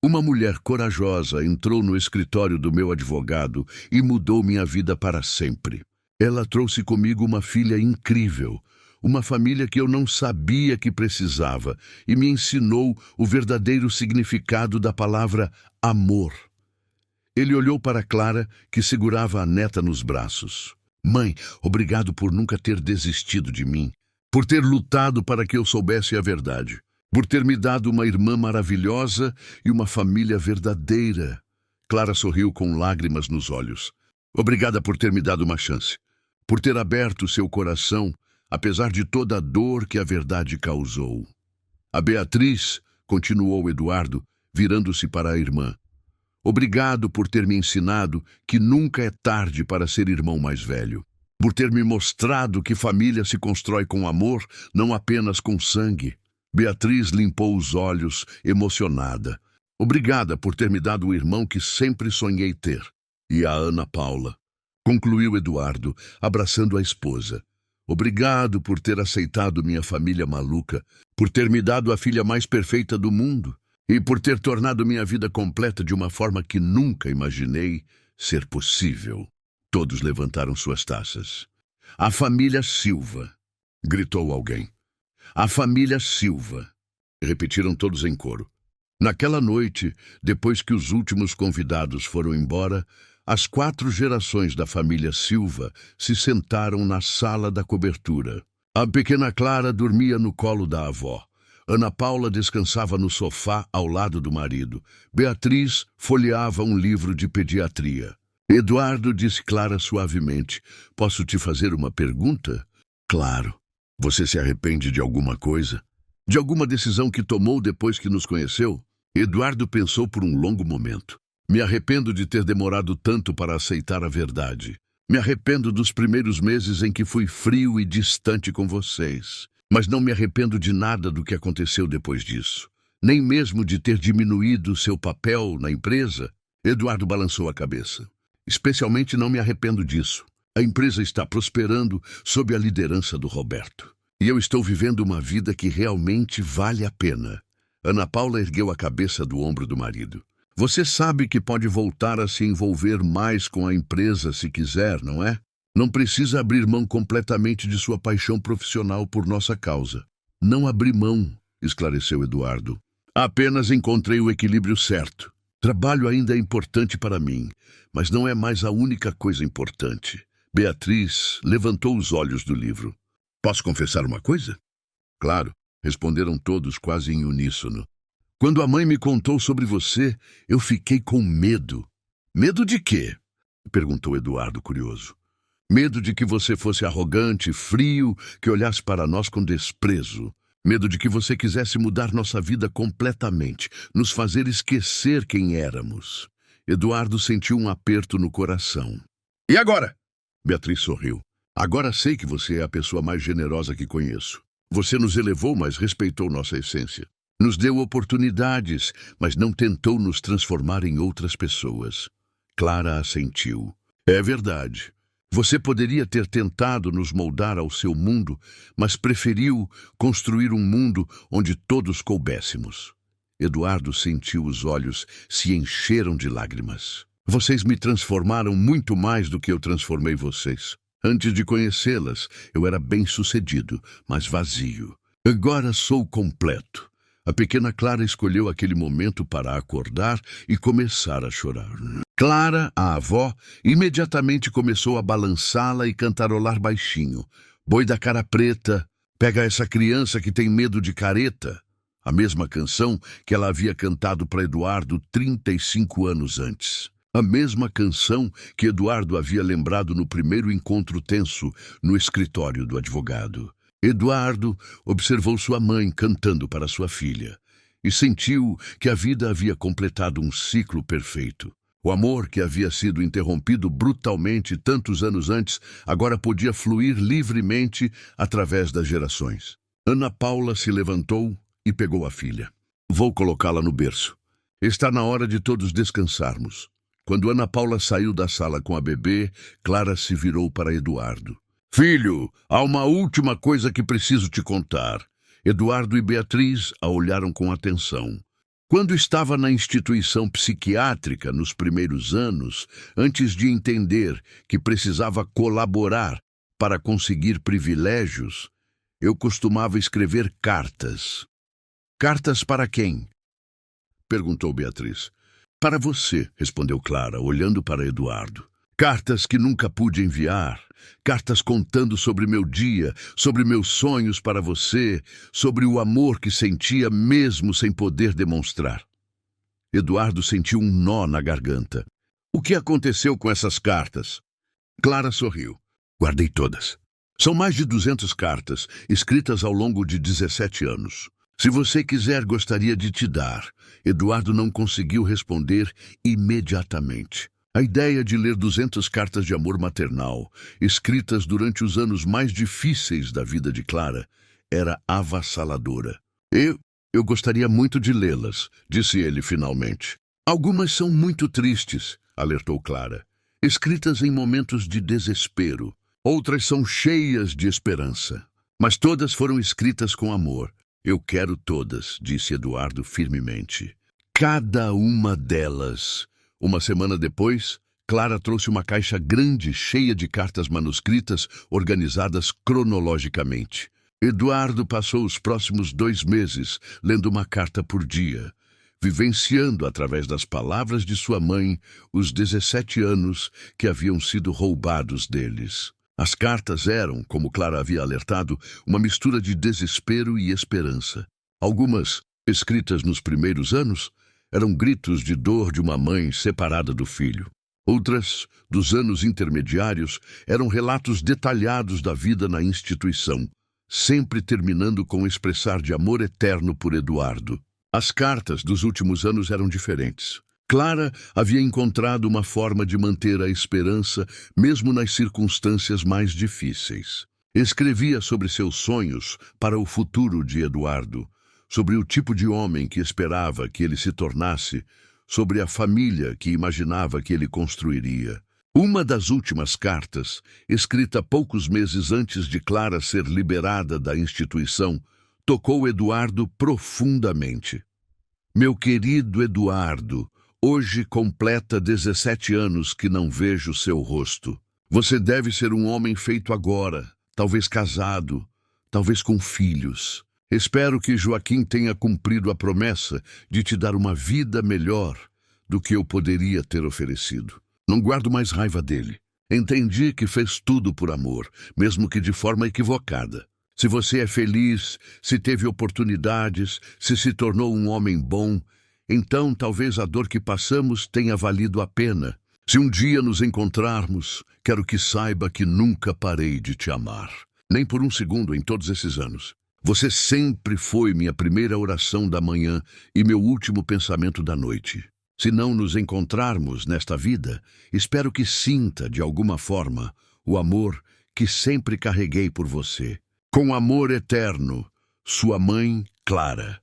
Uma mulher corajosa entrou no escritório do meu advogado e mudou minha vida para sempre. Ela trouxe comigo uma filha incrível, uma família que eu não sabia que precisava, e me ensinou o verdadeiro significado da palavra amor. Ele olhou para Clara, que segurava a neta nos braços. Mãe, obrigado por nunca ter desistido de mim, por ter lutado para que eu soubesse a verdade. Por ter me dado uma irmã maravilhosa e uma família verdadeira. Clara sorriu com lágrimas nos olhos. Obrigada por ter me dado uma chance. Por ter aberto seu coração, apesar de toda a dor que a verdade causou. A Beatriz, continuou Eduardo, virando-se para a irmã. Obrigado por ter me ensinado que nunca é tarde para ser irmão mais velho. Por ter me mostrado que família se constrói com amor, não apenas com sangue. Beatriz limpou os olhos, emocionada. Obrigada por ter me dado o irmão que sempre sonhei ter. E a Ana Paula, concluiu Eduardo, abraçando a esposa. Obrigado por ter aceitado minha família maluca, por ter me dado a filha mais perfeita do mundo e por ter tornado minha vida completa de uma forma que nunca imaginei ser possível. Todos levantaram suas taças. A família Silva, gritou alguém. A família Silva, repetiram todos em coro. Naquela noite, depois que os últimos convidados foram embora, as 4 gerações da família Silva se sentaram na sala da cobertura. A pequena Clara dormia no colo da avó. Ana Paula descansava no sofá ao lado do marido. Beatriz folheava um livro de pediatria. Eduardo disse Clara suavemente: "Posso te fazer uma pergunta?" "Claro. Você se arrepende de alguma coisa? De alguma decisão que tomou depois que nos conheceu?" Eduardo pensou por um longo momento. "Me arrependo de ter demorado tanto para aceitar a verdade. Me arrependo dos primeiros meses em que fui frio e distante com vocês. Mas não me arrependo de nada do que aconteceu depois disso. Nem mesmo de ter diminuído seu papel na empresa." Eduardo balançou a cabeça. "Especialmente não me arrependo disso. A empresa está prosperando sob a liderança do Roberto. E eu estou vivendo uma vida que realmente vale a pena." Ana Paula ergueu a cabeça do ombro do marido. "Você sabe que pode voltar a se envolver mais com a empresa se quiser, não é? Não precisa abrir mão completamente de sua paixão profissional por nossa causa." "Não abri mão", esclareceu Eduardo. "Apenas encontrei o equilíbrio certo. Trabalho ainda é importante para mim, mas não é mais a única coisa importante." Beatriz levantou os olhos do livro. "Posso confessar uma coisa?" "Claro", responderam todos quase em uníssono. "Quando a mãe me contou sobre você, eu fiquei com medo." "Medo de quê?" perguntou Eduardo, curioso. "Medo de que você fosse arrogante, frio, que olhasse para nós com desprezo. Medo de que você quisesse mudar nossa vida completamente, nos fazer esquecer quem éramos." Eduardo sentiu um aperto no coração. "E agora?" Beatriz sorriu. "Agora sei que você é a pessoa mais generosa que conheço. Você nos elevou, mas respeitou nossa essência. Nos deu oportunidades, mas não tentou nos transformar em outras pessoas." Clara assentiu. "É verdade. Você poderia ter tentado nos moldar ao seu mundo, mas preferiu construir um mundo onde todos coubéssemos." Eduardo sentiu os olhos se encheram de lágrimas. "Vocês me transformaram muito mais do que eu transformei vocês. Antes de conhecê-las, eu era bem-sucedido, mas vazio. Agora sou completo." A pequena Clara escolheu aquele momento para acordar e começar a chorar. Clara, a avó, imediatamente começou a balançá-la e cantarolar baixinho. "Boi da cara preta, pega essa criança que tem medo de careta." A mesma canção que ela havia cantado para Eduardo 35 anos antes. A mesma canção que Eduardo havia lembrado no primeiro encontro tenso no escritório do advogado. Eduardo observou sua mãe cantando para sua filha e sentiu que a vida havia completado um ciclo perfeito. O amor que havia sido interrompido brutalmente tantos anos antes agora podia fluir livremente através das gerações. Ana Paula se levantou e pegou a filha. "Vou colocá-la no berço. Está na hora de todos descansarmos." Quando Ana Paula saiu da sala com a bebê, Clara se virou para Eduardo. "Filho, há uma última coisa que preciso te contar." Eduardo e Beatriz a olharam com atenção. Quando estava na instituição psiquiátrica nos primeiros anos, antes de entender que precisava colaborar para conseguir privilégios, eu costumava escrever cartas. "Cartas para quem?" perguntou Beatriz. "Para você", respondeu Clara, olhando para Eduardo. "Cartas que nunca pude enviar. Cartas contando sobre meu dia, sobre meus sonhos para você, sobre o amor que sentia mesmo sem poder demonstrar." Eduardo sentiu um nó na garganta. "O que aconteceu com essas cartas?" Clara sorriu. "Guardei todas. São mais de 200 cartas, escritas ao longo de 17 anos. Se você quiser, gostaria de te dar. Eduardo não conseguiu responder imediatamente. A ideia de ler 200 cartas de amor maternal, escritas durante os anos mais difíceis da vida de Clara, era avassaladora. Eu gostaria muito de lê-las, disse ele finalmente. Algumas são muito tristes, alertou Clara, escritas em momentos de desespero. Outras são cheias de esperança. Mas todas foram escritas com amor. Eu quero todas, disse Eduardo firmemente. Cada uma delas. Uma semana depois, Clara trouxe uma caixa grande, cheia de cartas manuscritas, organizadas cronologicamente. Eduardo passou os próximos 2 meses lendo uma carta por dia, vivenciando através das palavras de sua mãe os 17 anos que haviam sido roubados deles. As cartas eram, como Clara havia alertado, uma mistura de desespero e esperança. Algumas, escritas nos primeiros anos, eram gritos de dor de uma mãe separada do filho. Outras, dos anos intermediários, eram relatos detalhados da vida na instituição, sempre terminando com expressar de amor eterno por Eduardo. As cartas dos últimos anos eram diferentes. Clara havia encontrado uma forma de manter a esperança mesmo nas circunstâncias mais difíceis. Escrevia sobre seus sonhos para o futuro de Eduardo, sobre o tipo de homem que esperava que ele se tornasse, sobre a família que imaginava que ele construiria. Uma das últimas cartas, escrita poucos meses antes de Clara ser liberada da instituição, tocou Eduardo profundamente. Meu querido Eduardo, hoje completa 17 anos que não vejo seu rosto. Você deve ser um homem feito agora, talvez casado, talvez com filhos. Espero que Joaquim tenha cumprido a promessa de te dar uma vida melhor do que eu poderia ter oferecido. Não guardo mais raiva dele. Entendi que fez tudo por amor, mesmo que de forma equivocada. Se você é feliz, se teve oportunidades, se tornou um homem bom, então talvez a dor que passamos tenha valido a pena. Se um dia nos encontrarmos, quero que saiba que nunca parei de te amar. Nem por um segundo em todos esses anos. Você sempre foi minha primeira oração da manhã e meu último pensamento da noite. Se não nos encontrarmos nesta vida, espero que sinta, de alguma forma, o amor que sempre carreguei por você. Com amor eterno, sua mãe, Clara.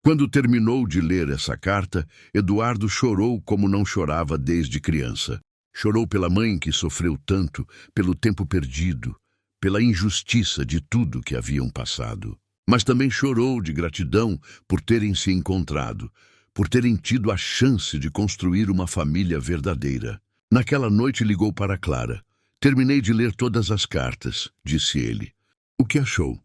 Quando terminou de ler essa carta, Eduardo chorou como não chorava desde criança. Chorou pela mãe que sofreu tanto, pelo tempo perdido, pela injustiça de tudo que haviam passado. Mas também chorou de gratidão por terem se encontrado, por terem tido a chance de construir uma família verdadeira. Naquela noite ligou para Clara. Terminei de ler todas as cartas, disse ele. O que achou?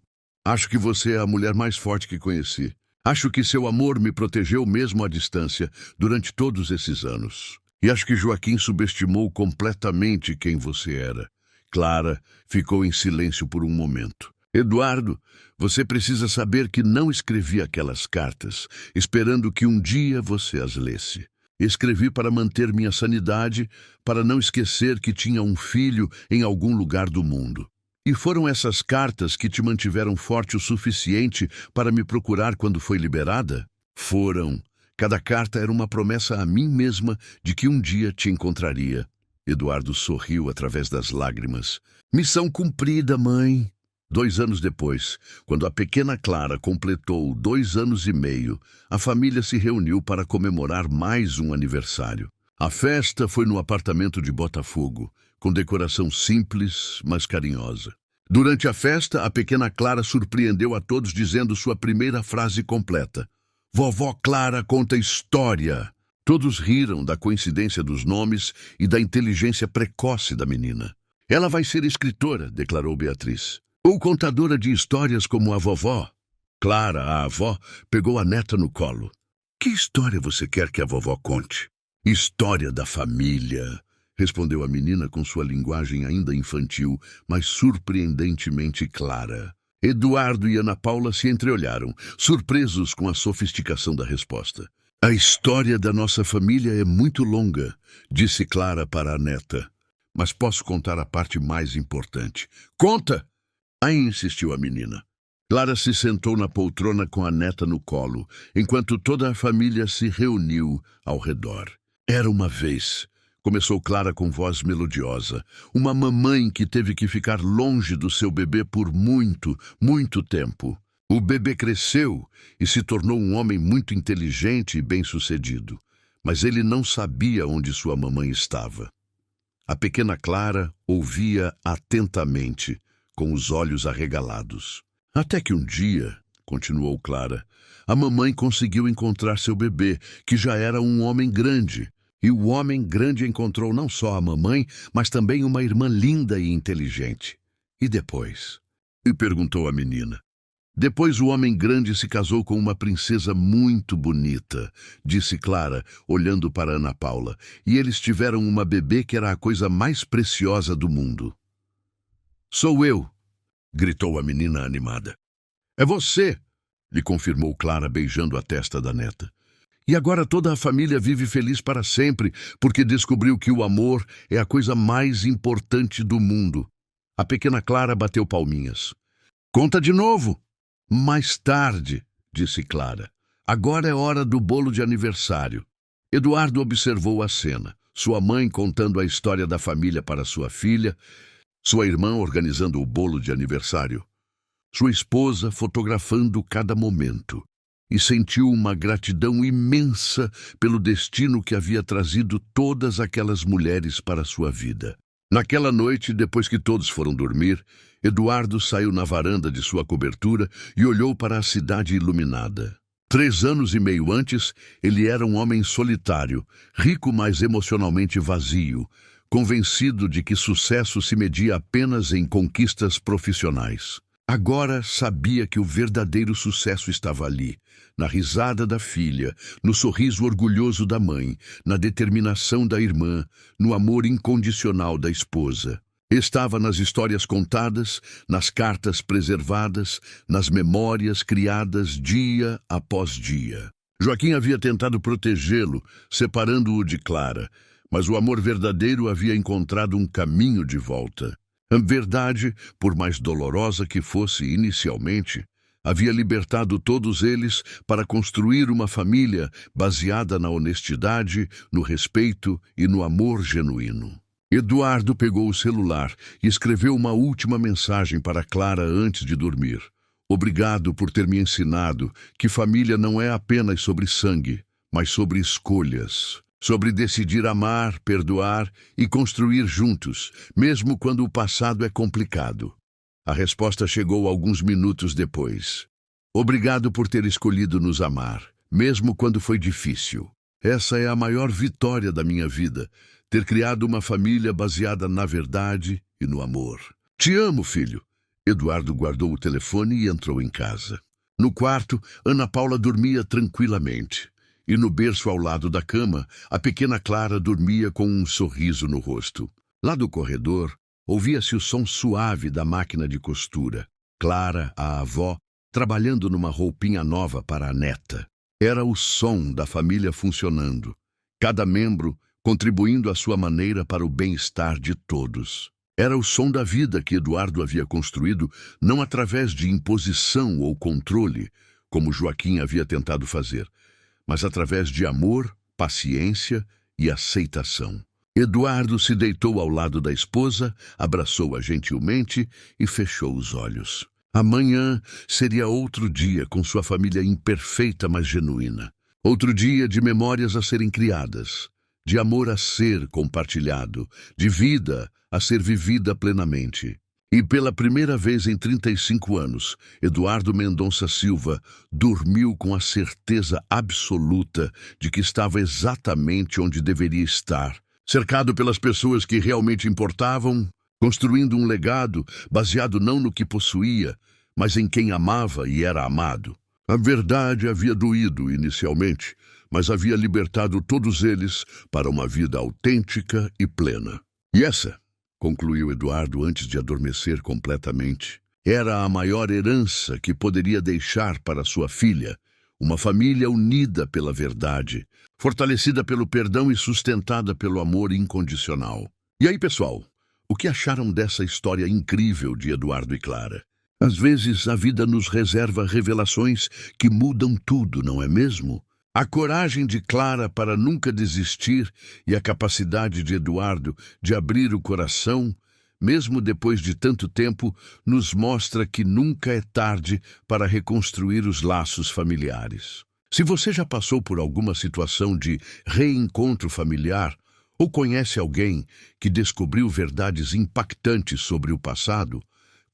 Acho que você é a mulher mais forte que conheci. Acho que seu amor me protegeu mesmo à distância durante todos esses anos. E acho que Joaquim subestimou completamente quem você era. Clara ficou em silêncio por um momento. Eduardo, você precisa saber que não escrevi aquelas cartas, esperando que um dia você as lesse. Escrevi para manter minha sanidade, para não esquecer que tinha um filho em algum lugar do mundo. E foram essas cartas que te mantiveram forte o suficiente para me procurar quando foi liberada? Foram. Cada carta era uma promessa a mim mesma de que um dia te encontraria. Eduardo sorriu através das lágrimas. Missão cumprida, mãe. 2 anos depois, quando a pequena Clara completou 2 anos e meio, a família se reuniu para comemorar mais um aniversário. A festa foi no apartamento de Botafogo, com decoração simples, mas carinhosa. Durante a festa, a pequena Clara surpreendeu a todos dizendo sua primeira frase completa. Vovó Clara conta história. Todos riram da coincidência dos nomes e da inteligência precoce da menina. Ela vai ser escritora, declarou Beatriz. Ou contadora de histórias como a vovó. Clara, a avó, pegou a neta no colo. Que história você quer que a vovó conte? História da família, respondeu a menina com sua linguagem ainda infantil, mas surpreendentemente clara. Eduardo e Ana Paula se entreolharam, surpresos com a sofisticação da resposta. A história da nossa família é muito longa, disse Clara para a neta. Mas posso contar a parte mais importante. Conta! Aí insistiu a menina. Clara se sentou na poltrona com a neta no colo, enquanto toda a família se reuniu ao redor. Era uma vez, começou Clara com voz melodiosa, uma mamãe que teve que ficar longe do seu bebê por muito, muito tempo. O bebê cresceu e se tornou um homem muito inteligente e bem-sucedido, mas ele não sabia onde sua mamãe estava. A pequena Clara ouvia atentamente, com os olhos arregalados. Até que um dia, continuou Clara, a mamãe conseguiu encontrar seu bebê, que já era um homem grande. E o homem grande encontrou não só a mamãe, mas também uma irmã linda e inteligente. E depois? E perguntou a menina. Depois o homem grande se casou com uma princesa muito bonita, disse Clara, olhando para Ana Paula, e eles tiveram uma bebê que era a coisa mais preciosa do mundo. Sou eu, gritou a menina animada. É você, lhe confirmou Clara, beijando a testa da neta. E agora toda a família vive feliz para sempre, porque descobriu que o amor é a coisa mais importante do mundo. A pequena Clara bateu palminhas. Conta de novo. Mais tarde, disse Clara. Agora é hora do bolo de aniversário. Eduardo observou a cena. Sua mãe contando a história da família para sua filha, sua irmã organizando o bolo de aniversário, sua esposa fotografando cada momento, e sentiu uma gratidão imensa pelo destino que havia trazido todas aquelas mulheres para sua vida. Naquela noite, depois que todos foram dormir, Eduardo saiu na varanda de sua cobertura e olhou para a cidade iluminada. 3 anos e meio antes, ele era um homem solitário, rico, mas emocionalmente vazio, convencido de que sucesso se media apenas em conquistas profissionais. Agora sabia que o verdadeiro sucesso estava ali, na risada da filha, no sorriso orgulhoso da mãe, na determinação da irmã, no amor incondicional da esposa. Estava nas histórias contadas, nas cartas preservadas, nas memórias criadas dia após dia. Joaquim havia tentado protegê-lo, separando-o de Clara, mas o amor verdadeiro havia encontrado um caminho de volta. A verdade, por mais dolorosa que fosse inicialmente, havia libertado todos eles para construir uma família baseada na honestidade, no respeito e no amor genuíno. Eduardo pegou o celular e escreveu uma última mensagem para Clara antes de dormir. Obrigado por ter me ensinado que família não é apenas sobre sangue, mas sobre escolhas. Sobre decidir amar, perdoar e construir juntos, mesmo quando o passado é complicado. A resposta chegou alguns minutos depois. Obrigado por ter escolhido nos amar, mesmo quando foi difícil. Essa é a maior vitória da minha vida, ter criado uma família baseada na verdade e no amor. Te amo, filho. Eduardo guardou o telefone e entrou em casa. No quarto, Ana Paula dormia tranquilamente. E no berço ao lado da cama, a pequena Clara dormia com um sorriso no rosto. Lá do corredor, ouvia-se o som suave da máquina de costura. Clara, a avó, trabalhando numa roupinha nova para a neta. Era o som da família funcionando, cada membro contribuindo à sua maneira para o bem-estar de todos. Era o som da vida que Eduardo havia construído, não através de imposição ou controle, como Joaquim havia tentado fazer, mas através de amor, paciência e aceitação. Eduardo se deitou ao lado da esposa, abraçou-a gentilmente e fechou os olhos. Amanhã seria outro dia com sua família imperfeita, mas genuína. Outro dia de memórias a serem criadas, de amor a ser compartilhado, de vida a ser vivida plenamente. E pela primeira vez em 35 anos, Eduardo Mendonça Silva dormiu com a certeza absoluta de que estava exatamente onde deveria estar, cercado pelas pessoas que realmente importavam, construindo um legado baseado não no que possuía, mas em quem amava e era amado. A verdade havia doído inicialmente, mas havia libertado todos eles para uma vida autêntica e plena. E essa, concluiu Eduardo antes de adormecer completamente, era a maior herança que poderia deixar para sua filha, uma família unida pela verdade, fortalecida pelo perdão e sustentada pelo amor incondicional. E aí, pessoal, o que acharam dessa história incrível de Eduardo e Clara? Às vezes, a vida nos reserva revelações que mudam tudo, não é mesmo? A coragem de Clara para nunca desistir e a capacidade de Eduardo de abrir o coração, mesmo depois de tanto tempo, nos mostra que nunca é tarde para reconstruir os laços familiares. Se você já passou por alguma situação de reencontro familiar ou conhece alguém que descobriu verdades impactantes sobre o passado,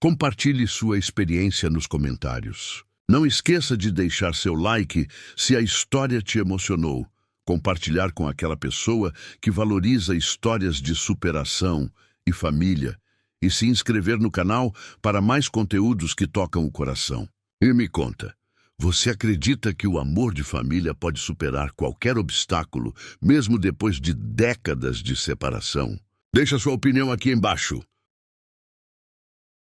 compartilhe sua experiência nos comentários. Não esqueça de deixar seu like se a história te emocionou, compartilhar com aquela pessoa que valoriza histórias de superação e família e se inscrever no canal para mais conteúdos que tocam o coração. E me conta, você acredita que o amor de família pode superar qualquer obstáculo, mesmo depois de décadas de separação? Deixa sua opinião aqui embaixo.